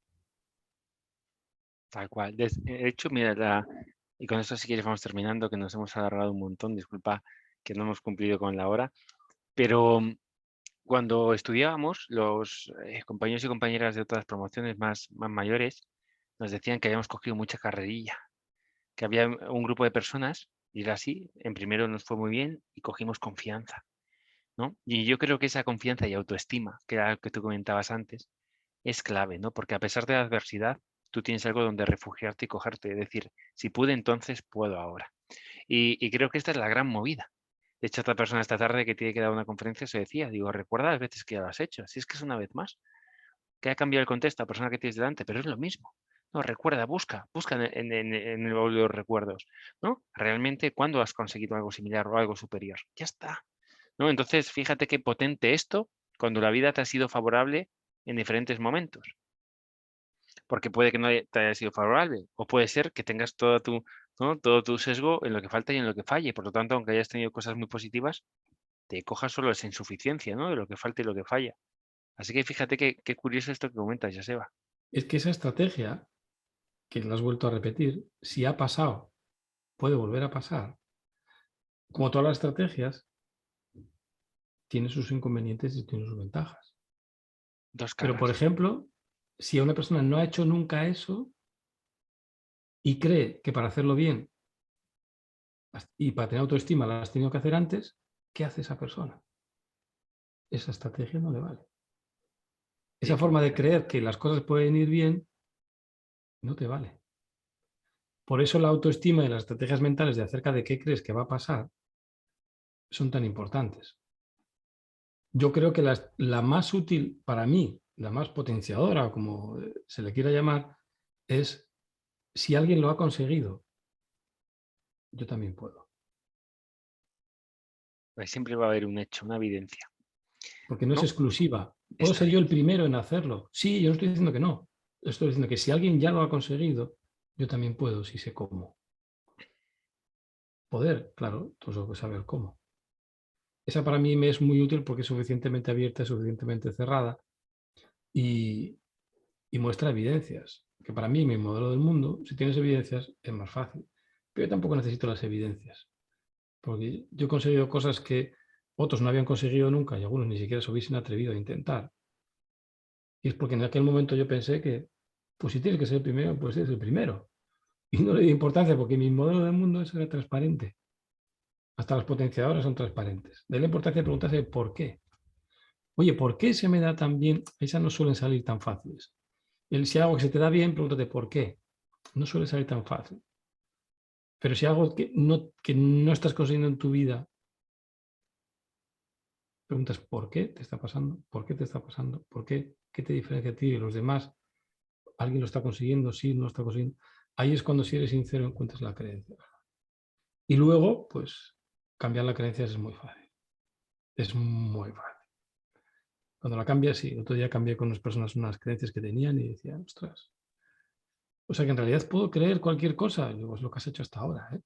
tal cual. De hecho, mira, y con esto si quieres vamos terminando, que nos hemos alargado un montón, disculpa que no hemos cumplido con la hora, pero cuando estudiábamos, los compañeros y compañeras de otras promociones más mayores nos decían que habíamos cogido mucha carrerilla, que había un grupo de personas, y era así, en primero nos fue muy bien y cogimos confianza, ¿no? Y yo creo que esa confianza y autoestima, que era lo que tú comentabas antes, es clave, ¿no? Porque a pesar de la adversidad, tú tienes algo donde refugiarte y cogerte, es decir, si pude entonces, puedo ahora. Y creo que esta es la gran movida. De hecho, otra persona esta tarde que tiene que dar una conferencia se decía, digo, recuerda las veces que ya lo has hecho, si es que es una vez más, que ha cambiado el contexto a la persona que tienes delante, pero es lo mismo. No, recuerda, busca en el baúl de los recuerdos, ¿no? Realmente, ¿cuándo has conseguido algo similar o algo superior? Ya está, ¿no? Entonces, fíjate qué potente esto cuando la vida te ha sido favorable en diferentes momentos, porque puede que no te haya sido favorable, o puede ser que tengas toda tu, ¿no? todo tu sesgo en lo que falta y en lo que falle. Por lo tanto, aunque hayas tenido cosas muy positivas, te cojas solo esa insuficiencia, ¿no? De lo que falta y lo que falla. Así que fíjate qué curioso esto que comentas, Joseba. Es que esa estrategia, que lo has vuelto a repetir, si ha pasado, puede volver a pasar. Como todas las estrategias, tiene sus inconvenientes y tiene sus ventajas. Dos Pero, por caras. ejemplo, si a una persona no ha hecho nunca eso y cree que para hacerlo bien y para tener autoestima la has tenido que hacer antes, ¿qué hace esa persona? Esa estrategia no le vale. Sí, Esa forma de creer que las cosas pueden ir bien no te vale. Por eso la autoestima y las estrategias mentales de acerca de qué crees que va a pasar son tan importantes. Yo creo que la más útil para mí, la más potenciadora, o como se le quiera llamar, es si alguien lo ha conseguido, yo también puedo. pues siempre va a haber un hecho, una evidencia, Porque no es ¿no? exclusiva. Puedo Esto ser yo el es. primero en hacerlo. Sí, yo no estoy diciendo que no. Estoy diciendo que si alguien ya lo ha conseguido, yo también puedo, si sé cómo. Poder, claro, tú solo que saber cómo. Esa para mí me es muy útil porque es suficientemente abierta, suficientemente cerrada y, y muestra evidencias. Que para mí, mi modelo del mundo, si tienes evidencias, es más fácil. Pero yo tampoco necesito las evidencias. Porque yo he conseguido cosas que otros no habían conseguido nunca y algunos ni siquiera se hubiesen atrevido a intentar. Y es porque en aquel momento yo pensé que, pues si tienes que ser el primero, pues eres el primero. Y no le di importancia porque mi modelo del mundo era transparente. Hasta las potenciadoras son transparentes. De la importancia de preguntarse por qué. Oye, ¿por qué se me da tan bien? Esas no suelen salir tan fáciles. Si algo que se te da bien, pregúntate por qué. No suele salir tan fácil. Pero si algo que no estás consiguiendo en tu vida, preguntas por qué te está pasando, por qué te está pasando, por qué, qué te diferencia a ti y a los demás. ¿Alguien lo está consiguiendo? Sí, no lo está consiguiendo. Ahí es cuando, si eres sincero, encuentras la creencia. Y luego, pues, cambiar la creencia es muy fácil. Es muy fácil. Cuando la cambias, sí. Otro día cambié con unas personas unas creencias que tenían y decían, ostras. O sea que en realidad puedo creer cualquier cosa. Y digo, es lo que has hecho hasta ahora, ¿eh?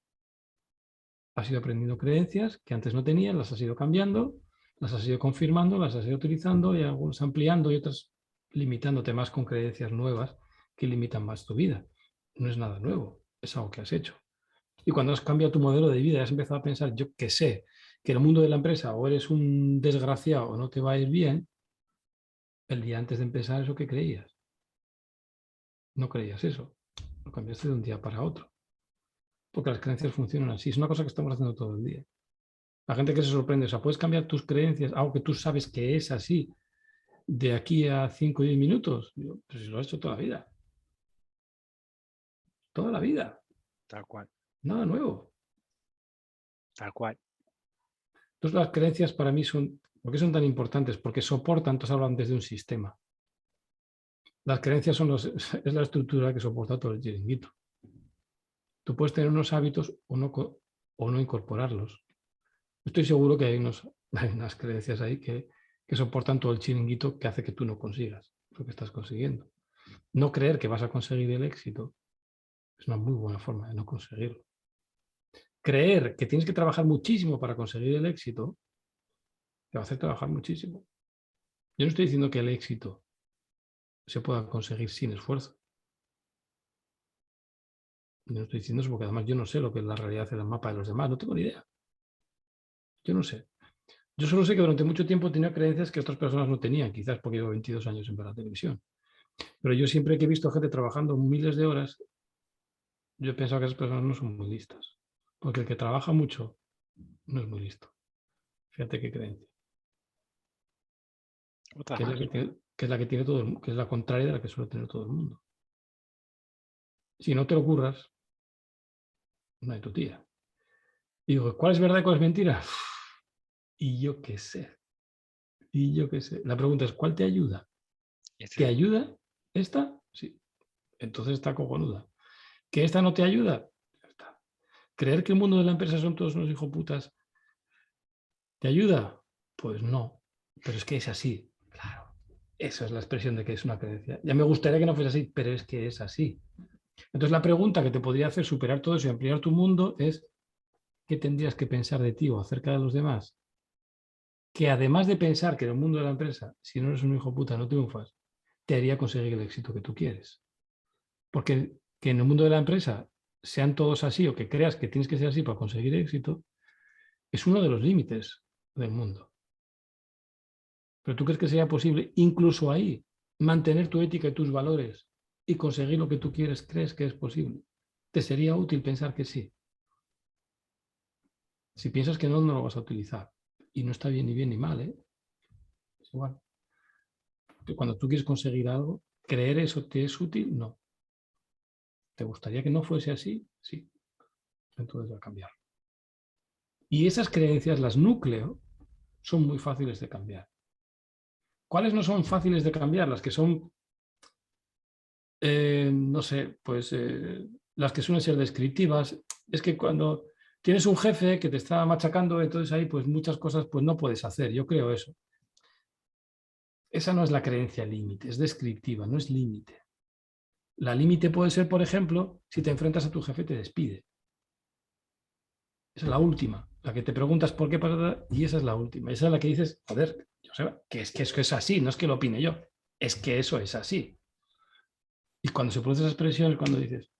Has ido aprendiendo creencias que antes no tenías, las has ido cambiando, las has ido confirmando, las has ido utilizando y algunas ampliando y otras limitándote más con creencias nuevas que limitan más tu vida. No es nada nuevo, es algo que has hecho. Y cuando has cambiado tu modelo de vida y has empezado a pensar, yo que sé, que en el mundo de la empresa o eres un desgraciado o no te va a ir bien, el día antes de empezar eso que creías. No creías eso, lo cambiaste de un día para otro. Porque las creencias funcionan así, es una cosa que estamos haciendo todo el día. La gente que se sorprende, o sea, puedes cambiar tus creencias, algo que tú sabes que es así, de aquí a 5 o 10 minutos. Yo, pues si lo has hecho toda la vida. Toda la vida. Tal cual, Nada nuevo. tal cual. Entonces las creencias para mí son, ¿por qué son tan importantes? Porque soportan, entonces hablan desde un sistema. Las creencias son es la estructura que soporta todo el chiringuito. Tú puedes tener unos hábitos o no incorporarlos. Estoy seguro que hay unas creencias ahí que soportan todo el chiringuito que hace que tú no consigas lo que estás consiguiendo. No creer que vas a conseguir el éxito es una muy buena forma de no conseguirlo. Creer que tienes que trabajar muchísimo para conseguir el éxito te va a hacer trabajar muchísimo. Yo no estoy diciendo que el éxito se pueda conseguir sin esfuerzo. Yo no estoy diciendo eso porque además yo no sé lo que es la realidad en el mapa de los demás. No tengo ni idea. Yo no sé. Yo solo sé que durante mucho tiempo he tenido creencias que otras personas no tenían, quizás porque llevo 22 años en ver la televisión. Pero yo siempre que he visto gente trabajando miles de horas, yo he pensado que esas personas no son muy listas. Porque el que trabaja mucho no es muy listo. Fíjate qué creencia. Otra Que es la más. que es la que tiene todo el mundo, que es la contraria de la que suele tener todo el mundo. Si no te lo curras, no hay tu tía. Y digo, ¿cuál es verdad y cuál es mentira? Y yo qué sé. Y yo qué sé. La pregunta es, ¿cuál te ayuda? Este ¿Te es el punto. ayuda esta? Sí. Entonces está cojonuda. ¿Que esta no te ayuda? Ya está. ¿Creer que el mundo de la empresa son todos unos hijoputas te ayuda? Pues no. Pero es que es así. Claro. Esa es la expresión de que es una creencia. Ya me gustaría que no fuese así, pero es que es así. Entonces la pregunta que te podría hacer superar todo eso y ampliar tu mundo es, ¿qué tendrías que pensar de ti o acerca de los demás? Que además de pensar que en el mundo de la empresa, si no eres un hijo puta, no triunfas, te haría conseguir el éxito que tú quieres. Porque que en el mundo de la empresa sean todos así o que creas que tienes que ser así para conseguir éxito, es uno de los límites del mundo. Pero tú crees que sería posible incluso ahí mantener tu ética y tus valores y conseguir lo que tú quieres, crees que es posible. Te sería útil pensar que sí. Si piensas que no, no lo vas a utilizar. Y no está bien ni bien ni mal, ¿eh? Es igual. Cuando tú quieres conseguir algo, ¿creer eso te es útil? No. ¿Te gustaría que no fuese así? Sí. Entonces va a cambiar. Y esas creencias, las núcleo, son muy fáciles de cambiar. ¿Cuáles no son fáciles de cambiar? Las que son, no sé, pues las que suelen ser descriptivas. Es que cuando tienes un jefe que te está machacando, entonces ahí pues muchas cosas pues no puedes hacer. Yo creo eso. Esa no es la creencia límite, es descriptiva, no es límite. La límite puede ser, por ejemplo, si te enfrentas a tu jefe te despide. Esa es la última, la que te preguntas por qué pasa y esa es la última. Esa es la que dices, joder, Joseba, que es así, no es que lo opine yo, es que eso es así. Y cuando se produce esa expresión es cuando dices,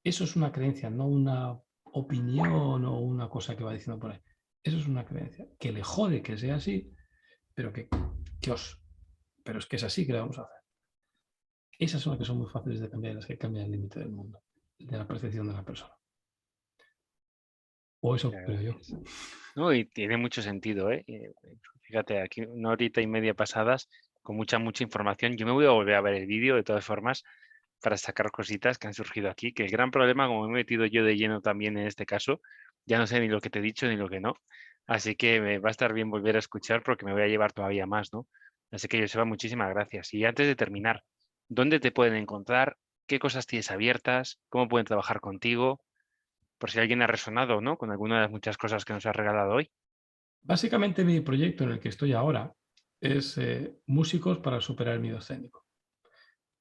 eso es una creencia, no una opinión o una cosa que va diciendo por ahí. Eso es una creencia que le jode que sea así, pero pero es que es así que le vamos a hacer. Esas son las que son muy fáciles de cambiar, las que cambian el límite del mundo, de la percepción de la persona. O eso creo yo. Gracias. No, y tiene mucho sentido, ¿eh? Fíjate, aquí una horita y media pasadas con mucha información. Yo me voy a volver a ver el vídeo de todas formas para sacar cositas que han surgido aquí, que el gran problema, como me he metido yo de lleno también en este caso, ya no sé ni lo que te he dicho ni lo que no. Así que me va a estar bien volver a escuchar porque me voy a llevar todavía más, ¿no? Así que, Joseba, muchísimas gracias. Y antes de terminar, ¿dónde te pueden encontrar? ¿Qué cosas tienes abiertas? ¿Cómo pueden trabajar contigo? Por si alguien ha resonado, ¿no?, con alguna de las muchas cosas que nos has regalado hoy. Básicamente mi proyecto en el que estoy ahora es músicos para superar el miedo escénico.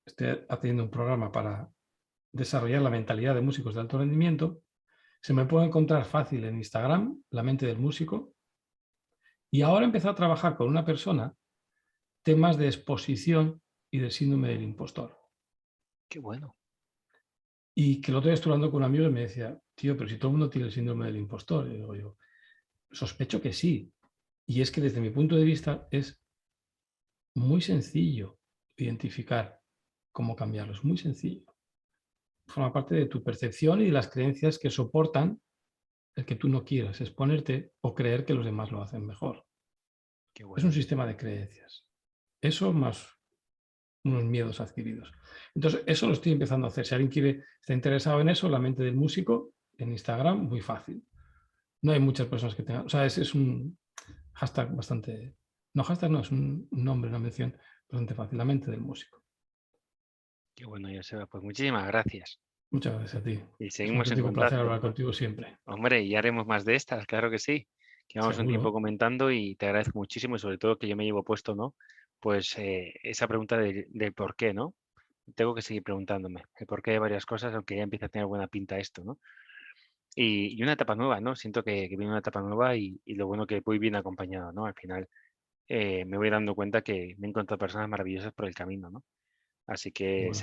Estoy haciendo un programa para desarrollar la mentalidad de músicos de alto rendimiento. Se me puede encontrar fácil en Instagram, La Mente del Músico. Y ahora he empezado a trabajar con una persona temas de exposición y del síndrome del impostor. Qué bueno. Y que lo otro día estuve hablando con un amigo y me decía, tío, pero si todo el mundo tiene el síndrome del impostor. Y digo yo, sospecho que sí. Y es que desde mi punto de vista es muy sencillo identificar cómo cambiarlo. Es muy sencillo. Forma parte de tu percepción y de las creencias que soportan el que tú no quieras exponerte o creer que los demás lo hacen mejor. Qué Es un bueno. sistema de creencias. Eso más unos miedos adquiridos. Entonces, eso lo estoy empezando a hacer. Si alguien está interesado en eso, La Mente del Músico, en Instagram, muy fácil. No hay muchas personas que tengan, o sea, es un hashtag bastante, no hashtag, no, es un nombre, una mención bastante fácil, La Mente del Músico. Qué bueno, Joseba. Pues muchísimas gracias. Muchas gracias a ti. Y Es un seguimos en auténtico placer contacto. hablar contigo siempre. Hombre, y haremos más de estas, claro que sí. Llevamos un tiempo Seguro. comentando y te agradezco muchísimo y sobre todo que yo me llevo puesto, ¿no? Pues esa pregunta del por qué, ¿no? Tengo que seguir preguntándome el por qué de varias cosas, aunque ya empieza a tener buena pinta esto, ¿no? Y una etapa nueva, ¿no? Siento que viene una etapa nueva y lo bueno que voy bien acompañado, ¿no? Al final me voy dando cuenta que me he encontrado personas maravillosas por el camino, ¿no? Así Y que bueno,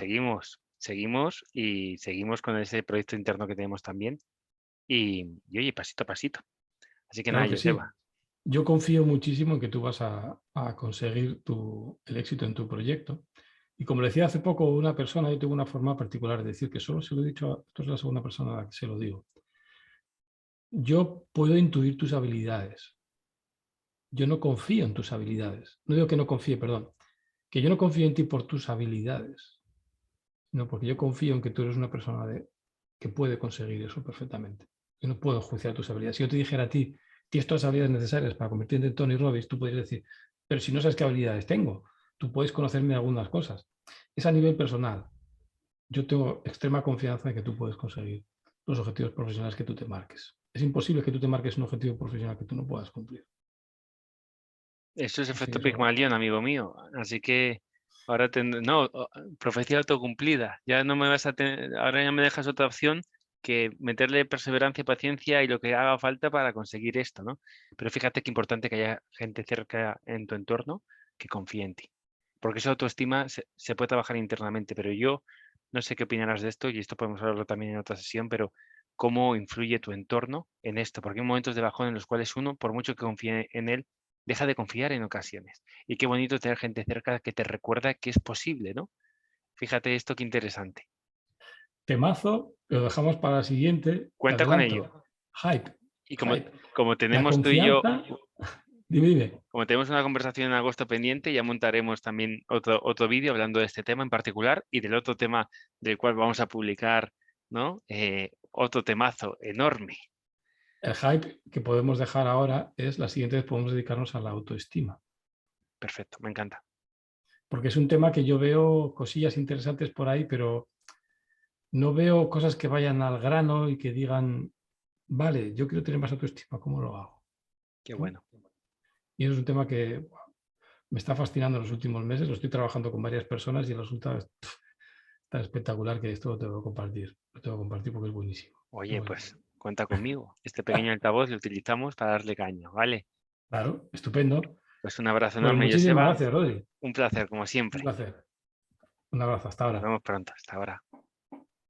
seguimos y seguimos con ese proyecto interno que tenemos también y oye, pasito a pasito. Así que nada, claro que sí. Joseba, Yo confío muchísimo en que tú vas a conseguir el éxito en tu proyecto. Y como le decía hace poco una persona, yo tengo una forma particular de decir que solo se lo he dicho, esto es la segunda persona a la que se lo digo. Yo puedo intuir tus habilidades. Yo no confío en tus habilidades. No digo que no confíe, perdón. Que yo no confío en ti por tus habilidades, sino porque yo confío en que tú eres una persona que puede conseguir eso perfectamente. Yo no puedo juiciar tus habilidades. Si yo te dijera a ti, tienes todas las habilidades necesarias para convertirte en Tony Robbins, tú podrías decir, pero si no sabes qué habilidades tengo, tú puedes conocerme algunas cosas. Es a nivel personal. Yo tengo extrema confianza en que tú puedes conseguir los objetivos profesionales que tú te marques. Es imposible que tú te marques un objetivo profesional que tú no puedas cumplir. eso es Así efecto eso, Pigmalión, amigo mío. Así que ahora no, profecía autocumplida. Ya no me vas a tener, ahora ya me dejas otra opción que meterle perseverancia, paciencia y lo que haga falta para conseguir esto, ¿no? Pero fíjate qué importante que haya gente cerca en tu entorno que confíe en ti. Porque esa autoestima se puede trabajar internamente, pero yo no sé qué opinarás de esto, y esto podemos hablarlo también en otra sesión, pero cómo influye tu entorno en esto, porque hay momentos de bajón en los cuales uno, por mucho que confíe en él, deja de confiar en ocasiones. Y qué bonito tener gente cerca que te recuerda que es posible, ¿no? Fíjate esto, qué interesante. temazo, lo dejamos para la siguiente. Te Cuenta con ello. adelanto. Hype, Y hype. como La tenemos tú y yo, confianza, dime, dime. como tenemos una conversación en agosto pendiente, ya montaremos también otro vídeo hablando de este tema en particular y del otro tema del cual vamos a publicar, ¿no? Otro temazo enorme. El hype que podemos dejar ahora es la siguiente vez podemos dedicarnos a la autoestima. Perfecto, me encanta. Porque es un tema que yo veo cosillas interesantes por ahí, pero no veo cosas que vayan al grano y que digan, vale, yo quiero tener más autoestima, ¿cómo lo hago? Qué ¿No? bueno. Y eso es un tema que me está fascinando en los últimos meses. Lo estoy trabajando con varias personas y resulta tan espectacular que esto lo tengo que compartir. Lo tengo que compartir porque es buenísimo. Es Oye, pues buenísimo. cuenta conmigo. Este pequeño altavoz lo utilizamos para darle caña, ¿vale? Claro, estupendo. Pues un abrazo Pues enorme, muchísimas Joseba. gracias, Rodri. Un placer, como Un siempre. placer. Un abrazo. Hasta Nos ahora. vemos pronto. Hasta ahora.